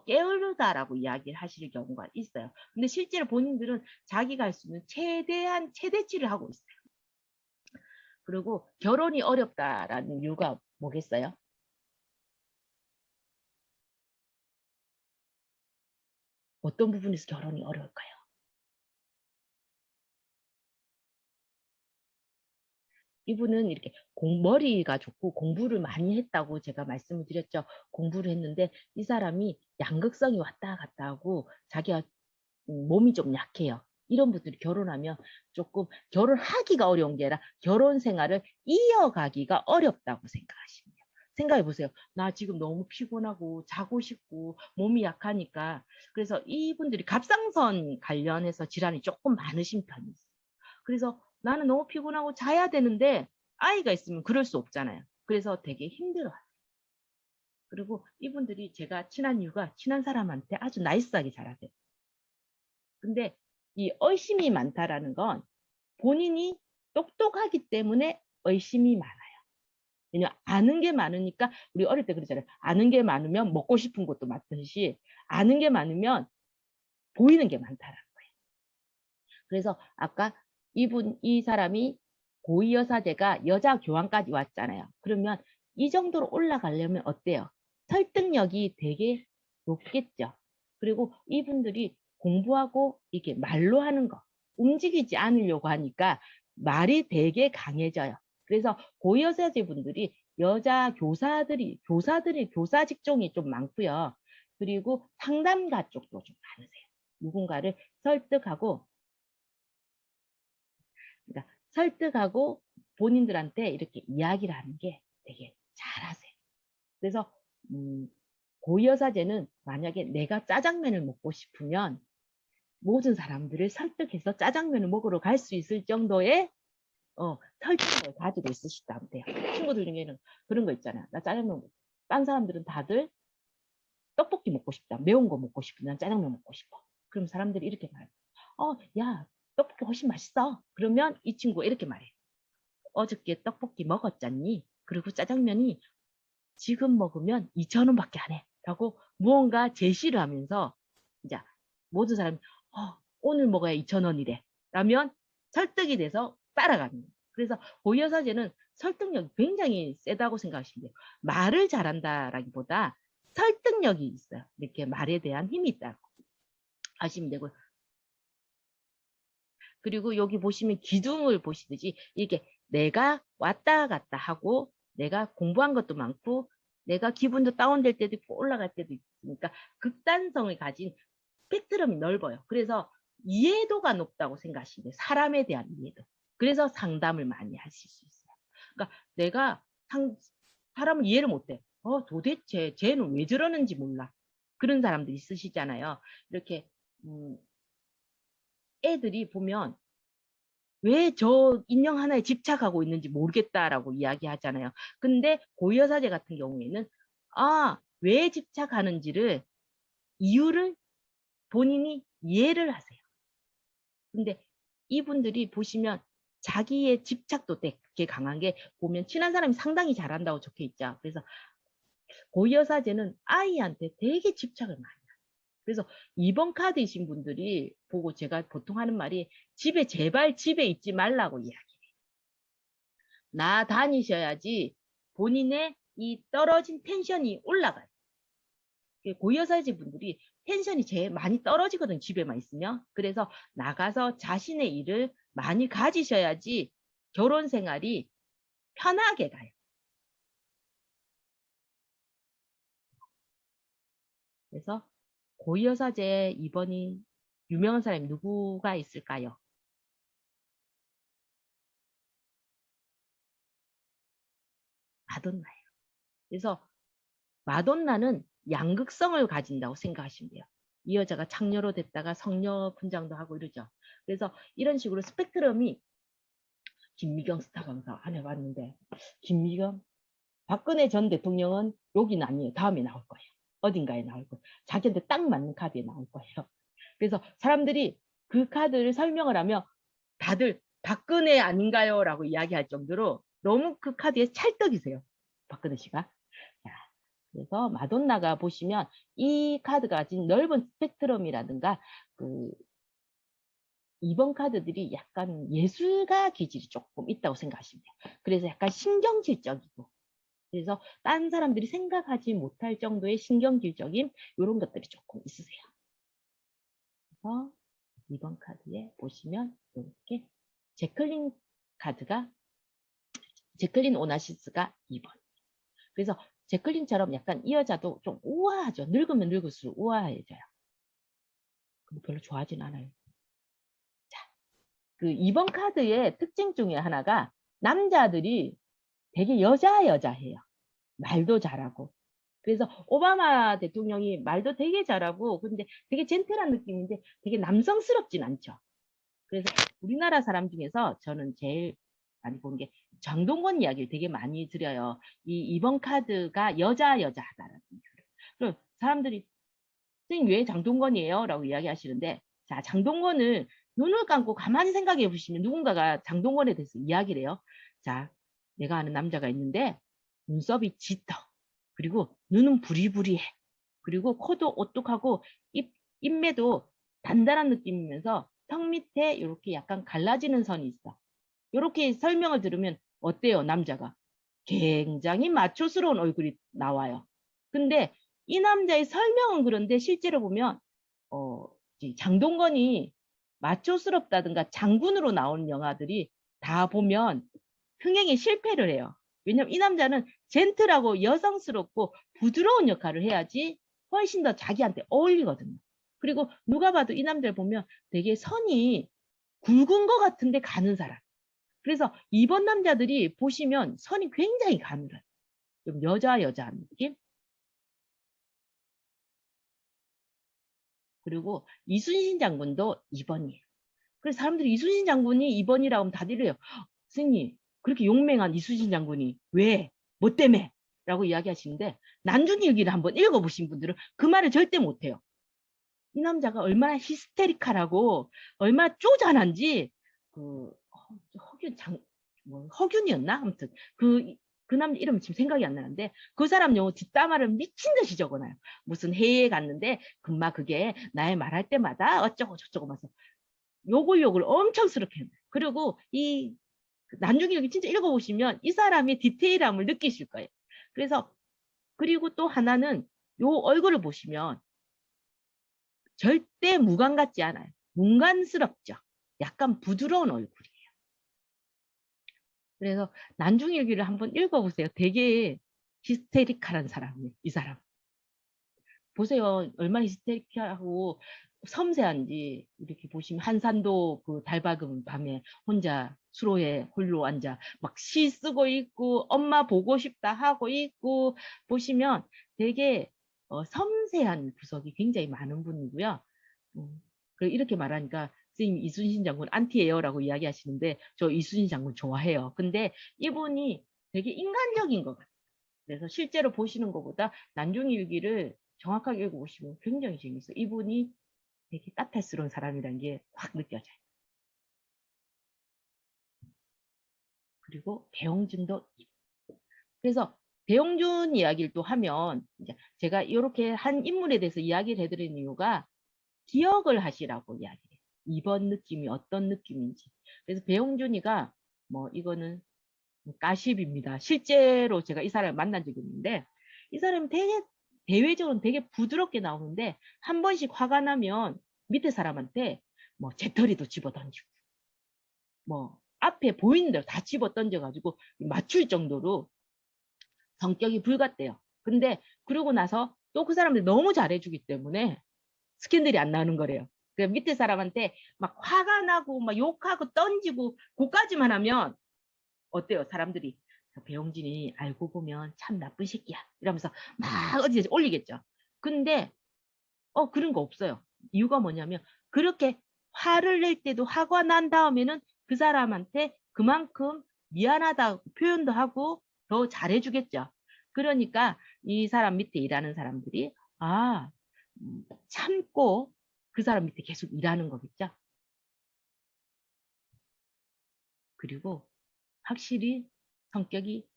게으르다라고 이야기를 하실 경우가 있어요. 근데 실제로 본인들은 자기가 할 수 있는 최대한 최대치를 하고 있어요. 그리고 결혼이 어렵다라는 이유가 뭐겠어요? 어떤 부분에서 결혼이 어려울까요? 이분은 이렇게 머리가 좋고 공부를 많이 했다고 제가 말씀을 드렸죠. 공부를 했는데 이 사람이 양극성이 왔다 갔다 하고 자기가 몸이 좀 약해요. 이런 분들이 결혼하면 조금 결혼하기가 어려운 게 아니라 결혼 생활을 이어가기가 어렵다고 생각하시면 돼요. 생각해 보세요. 나 지금 너무 피곤하고 자고 싶고 몸이 약하니까 그래서 이분들이 갑상선 관련해서 질환이 조금 많으신 편이에요. 그래서 나는 너무 피곤하고 자야 되는데 아이가 있으면 그럴 수 없잖아요. 그래서 되게 힘들어요. 그리고 이분들이 제가 친한 이유가 친한 사람한테 아주 나이스하게 잘하세요. 근데 이 의심이 많다라는 건 본인이 똑똑하기 때문에 의심이 많아요. 왜냐면 아는 게 많으니까 우리 어릴 때 그러잖아요. 아는 게 많으면 먹고 싶은 것도 많듯이 아는 게 많으면 보이는 게 많다라는 거예요. 그래서 아까 이 사람이 고위여사제가 여자 교황까지 왔잖아요. 그러면 이 정도로 올라가려면 어때요? 설득력이 되게 높겠죠. 그리고 이분들이 공부하고 이게 말로 하는 거, 움직이지 않으려고 하니까 말이 되게 강해져요. 그래서 고위여사제 분들이 여자 교사들이 교사 직종이 좀 많고요. 그리고 상담가 쪽도 좀 많으세요. 누군가를 설득하고, 그러니까 설득하고 본인들한테 이렇게 이야기를 하는 게 되게 잘하세요. 그래서 고위여사제는 만약에 내가 짜장면을 먹고 싶으면 모든 사람들을 설득해서 짜장면을 먹으러 갈 수 있을 정도의 설득력을 가지고 있으시다면 돼요. 친구들 중에는 그런 거 있잖아요. 나 짜장면 먹고, 딴 사람들은 다들 떡볶이 먹고 싶다. 매운 거 먹고 싶다. 난 짜장면 먹고 싶어. 그럼 사람들이 이렇게 말해요. 야, 떡볶이 훨씬 맛있어. 그러면 이 친구가 이렇게 말해요. 어저께 떡볶이 먹었잖니? 그리고 짜장면이 지금 먹으면 2,000원밖에 안 해. 라고 무언가 제시를 하면서 이제 모든 사람이 오늘 먹어야 2,000원이래. 라면 설득이 돼서 따라가는 거예요. 그래서 고위여사제는 설득력이 굉장히 세다고 생각하시면 돼요. 말을 잘한다라기보다 설득력이 있어요. 이렇게 말에 대한 힘이 있다고 하시면 되고, 그리고 여기 보시면 기둥을 보시듯이 이게 내가 왔다 갔다 하고 내가 공부한 것도 많고 내가 기분도 다운될 때도 있고 올라갈 때도 있으니까 극단성을 가진 스펙트럼이 넓어요. 그래서 이해도가 높다고 생각하시면 돼요. 사람에 대한 이해도. 그래서 상담을 많이 하실 수 있어요. 그러니까 내가 사람을 이해를 못해. 도대체 쟤는 왜 저러는지 몰라. 그런 사람들 있으시잖아요. 이렇게 애들이 보면 왜 저 인형 하나에 집착하고 있는지 모르겠다라고 이야기하잖아요. 근데 고위여사제 같은 경우에는 왜 집착하는지를 이유를 본인이 이해를 하세요. 근데 이분들이 보시면 자기의 집착도 되게 강한 게 보면 친한 사람이 상당히 잘한다고 적혀 있죠. 그래서 고위여사제는 아이한테 되게 집착을 많이 해요. 그래서 2번 카드이신 분들이 보고 제가 보통 하는 말이 제발 집에 있지 말라고 이야기해요. 나 다니셔야지 본인의 이 떨어진 텐션이 올라가요. 고위여사제 분들이 텐션이 제일 많이 떨어지거든요. 집에만 있으면. 그래서 나가서 자신의 일을 많이 가지셔야지 결혼 생활이 편하게 가요. 그래서 고위여사제 2번이 유명한 사람이 누구가 있을까요? 마돈나예요. 그래서 마돈나는 양극성을 가진다고 생각하시면 돼요. 이 여자가 창녀로 됐다가 성녀 분장도 하고 이러죠. 그래서 이런 식으로 스펙트럼이 김미경 스타 강사 안 해봤는데 김미경 박근혜 전 대통령은 여기는 아니에요. 다음에 나올 거예요. 어딘가에 나올 거예요. 자기한테 딱 맞는 카드에 나올 거예요. 그래서 사람들이 그 카드를 설명을 하면 다들 박근혜 아닌가요? 라고 이야기할 정도로 너무 그 카드에 찰떡이세요. 박근혜 씨가. 자, 그래서 마돈나가 보시면 이 카드가 가진 넓은 스펙트럼이라든가 그 2번 카드들이 약간 예술가 기질이 조금 있다고 생각하시면 돼요. 그래서 약간 신경질적이고 그래서 다른 사람들이 생각하지 못할 정도의 신경질적인 이런 것들이 조금 있으세요. 그래서 2번 카드에 보시면 이렇게 제클린 카드가 제클린 오나시스가 2번. 그래서 제클린처럼 약간 이 여자도 좀 우아하죠. 늙으면 늙을수록 우아해져요. 근데 별로 좋아하진 않아요. 자, 그 2번 카드의 특징 중에 하나가 남자들이 되게 여자해요. 말도 잘하고. 그래서 오바마 대통령이 말도 되게 잘하고 근데 되게 젠틀한 느낌인데 되게 남성스럽진 않죠. 그래서 우리나라 사람 중에서 저는 제일 많이 본 게 장동건 이야기를 되게 많이 드려요. 이 2번 카드가 여자하다라는 표현. 그럼 사람들이 선생님 왜 장동건이에요? 라고 이야기하시는데, 자, 장동건을 눈을 감고 가만히 생각해 보시면 누군가가 장동건에 대해서 이야기를 해요. 자, 내가 아는 남자가 있는데 눈썹이 짙어. 그리고 눈은 부리부리해. 그리고 코도 오똑하고 입매도 단단한 느낌이면서 턱 밑에 이렇게 약간 갈라지는 선이 있어. 이렇게 설명을 들으면 어때요, 남자가? 굉장히 마초스러운 얼굴이 나와요. 근데 이 남자의 설명은 그런데 실제로 보면 어, 장동건이 마초스럽다든가 장군으로 나오는 영화들이 다 보면 흥행에 실패를 해요. 왜냐면 이 남자는 젠틀하고 여성스럽고 부드러운 역할을 해야지 훨씬 더 자기한테 어울리거든요. 그리고 누가 봐도 이 남자를 보면 되게 선이 굵은 것 같은데 가는 사람. 그래서 이번 남자들이 보시면 선이 굉장히 가늘어요. 좀 여자한 느낌? 그리고 이순신 장군도 2번이에요. 그래서 사람들이 이순신 장군이 2번이라고 하면 다들 이래요. 선생님, 그렇게 용맹한 이순신 장군이 왜? 뭐 때문에? 라고 이야기하시는데 난중일기를 한번 읽어보신 분들은 그 말을 절대 못해요. 이 남자가 얼마나 히스테리카라고 얼마나 쪼잔한지 그 허균 뭐 허균이었나? 아무튼 그 남자 이름 지금 생각이 안 나는데 그 사람 영어 뒷담화를 미친 듯이 적어놔요. 무슨 회의에 갔는데 금마 그게 나의 말할 때마다 어쩌고 저쩌고 마서 욕을 엄청스럽게 해요. 그리고 이 난중일기 진짜 읽어보시면 이 사람의 디테일함을 느끼실 거예요. 그래서 그리고 또 하나는 요 얼굴을 보시면 절대 무관 같지 않아요. 문관스럽죠. 약간 부드러운 얼굴이에요. 그래서 난중일기를 한번 읽어보세요. 되게 히스테리컬한 사람이에요. 이 사람. 보세요. 얼마나 히스테리컬하고 섬세한지 이렇게 보시면 한산도 그 달박은 밤에 혼자 수로에 홀로 앉아 막 시 쓰고 있고 엄마 보고 싶다 하고 있고 보시면 되게 섬세한 구석이 굉장히 많은 분이고요. 이렇게 말하니까 선생님 이순신 장군 안티예요라고 이야기하시는데 저 이순신 장군 좋아해요. 근데 이분이 되게 인간적인 것 같아요. 그래서 실제로 보시는 것보다 난중일기를 정확하게 읽어보시면 굉장히 재밌어요. 이분이 되게 까탈스러운 사람이라는 게 확 느껴져요. 그리고 배용준도 그래서 배용준 이야기를 또 하면 이제 제가 이렇게 한 인물에 대해서 이야기를 해드리는 이유가 기억을 하시라고 이야기해요. 이번 느낌이 어떤 느낌인지. 그래서 배용준이가 뭐 이거는 가십입니다. 실제로 제가 이 사람을 만난 적이 있는데 이 사람이 되게 대외적으로는 되게 부드럽게 나오는데 한 번씩 화가 나면 밑에 사람한테 뭐 재떨이도 집어 던지고 뭐 앞에 보이는 대로 다 집어 던져가지고 맞출 정도로 성격이 불같대요. 근데 그러고 나서 또 그 사람들이 너무 잘해주기 때문에 스캔들이 안 나오는 거래요. 그 밑에 사람한테 막 화가 나고 막 욕하고 던지고 그까지만 하면 어때요? 사람들이 배용진이 알고 보면 참 나쁜 새끼야 이러면서 막 어디에 올리겠죠. 근데 그런 거 없어요. 이유가 뭐냐면 그렇게 화를 낼 때도 화가 난 다음에는 그 사람한테 그만큼 미안하다고 표현도 하고 더 잘해주겠죠. 그러니까 이 사람 밑에 일하는 사람들이 참고 그 사람 밑에 계속 일하는 거겠죠. 그리고 확실히 성격이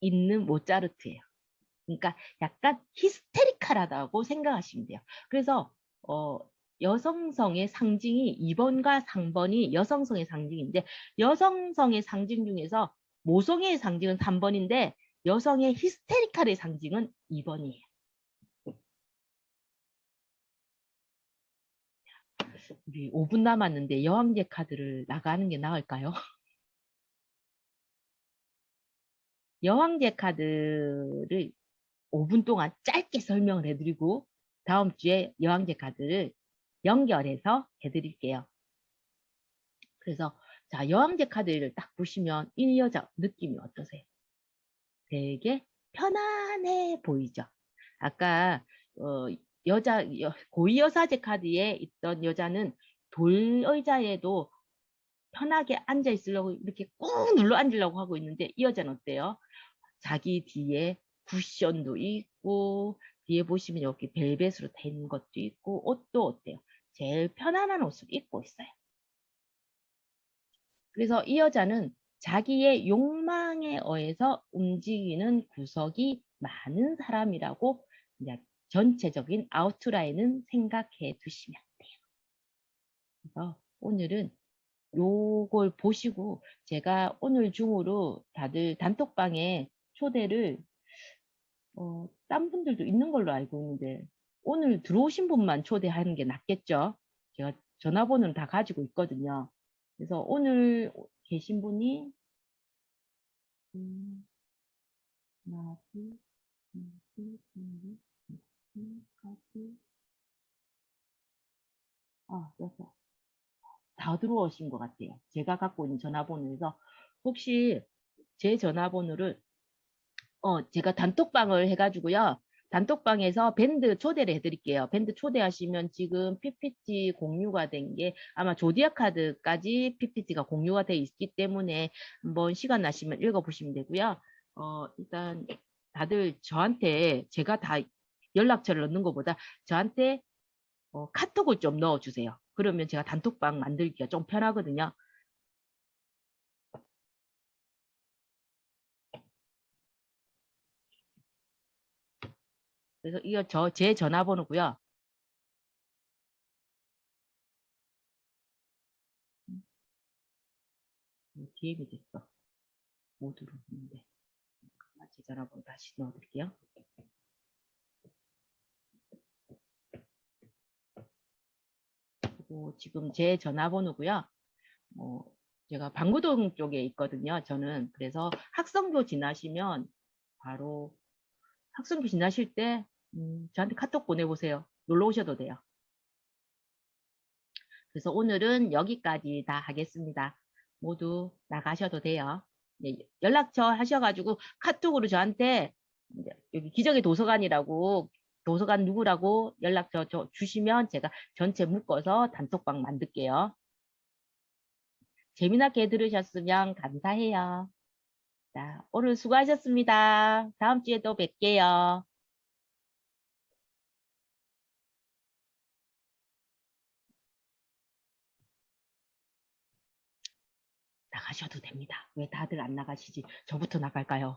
있는 모차르트예요. 그러니까 약간 히스테리컬하다고 생각하시면 돼요. 그래서 여성성의 상징이 2번과 3번이 여성성의 상징인데 여성성의 상징 중에서 모성애의 상징은 3번인데 여성의 히스테리컬의 상징은 2번이에요. 우리 5분 남았는데 여왕제 카드를 나가는 게 나을까요? 여왕제 카드를 5분 동안 짧게 설명을 해드리고 다음 주에 여왕제 카드를 연결해서 해드릴게요. 그래서 자 여왕제 카드를 딱 보시면 이 여자 느낌이 어떠세요? 되게 편안해 보이죠? 아까 고위 여사제 카드에 있던 여자는 돌 의자에도 편하게 앉아 있으려고 이렇게 꾹 눌러 앉으려고 하고 있는데 이 여자는 어때요? 자기 뒤에 쿠션도 있고 뒤에 보시면 여기 벨벳으로 된 것도 있고 옷도 어때요? 제일 편안한 옷을 입고 있어요. 그래서 이 여자는 자기의 욕망에 의해서 움직이는 구석이 많은 사람이라고 이제 전체적인 아웃라인은 생각해 두시면 돼요. 그래서 오늘은 요걸 보시고 제가 오늘 중으로 다들 단톡방에 초대를 딴 분들도 있는 걸로 알고 있는데 오늘 들어오신 분만 초대하는 게 낫겠죠? 제가 전화번호는 다 가지고 있거든요. 그래서 오늘 계신 분이 하나, 둘, 셋, 넷, 일곱, 여섯. 다 들어오신 것 같아요. 제가 갖고 있는 전화번호에서 혹시 제 전화번호를 제가 단톡방을 해가지고요. 단톡방에서 밴드 초대를 해드릴게요. 밴드 초대하시면 지금 PPT 공유가 된 게 아마 조디아 카드까지 PPT가 공유가 돼 있기 때문에 한번 시간 나시면 읽어보시면 되고요. 일단 다들 저한테 제가 다 연락처를 넣는 것보다 저한테 카톡을 좀 넣어주세요. 그러면 제가 단톡방 만들기가 좀 편하거든요. 그래서 이거 제 전화번호고요. DM이 됐어. 못 들어오는데. 제 전화번호 다시 넣어드릴게요. 그리고 지금 제 전화번호고요. 어, 제가 방구동 쪽에 있거든요. 저는 그래서 학성교 지나시면 바로 학성교 지나실 때 저한테 카톡 보내보세요. 놀러 오셔도 돼요. 그래서 오늘은 여기까지 다 하겠습니다. 모두 나가셔도 돼요. 네, 연락처 하셔가지고 카톡으로 저한테 여기 기적의 도서관이라고 도서관 누구라고 연락처 주시면 제가 전체 묶어서 단톡방 만들게요. 재미나게 들으셨으면 감사해요. 자, 오늘 수고하셨습니다. 다음 주에 또 뵐게요. 나가셔도 됩니다. 왜 다들 안 나가시지? 저부터 나갈까요?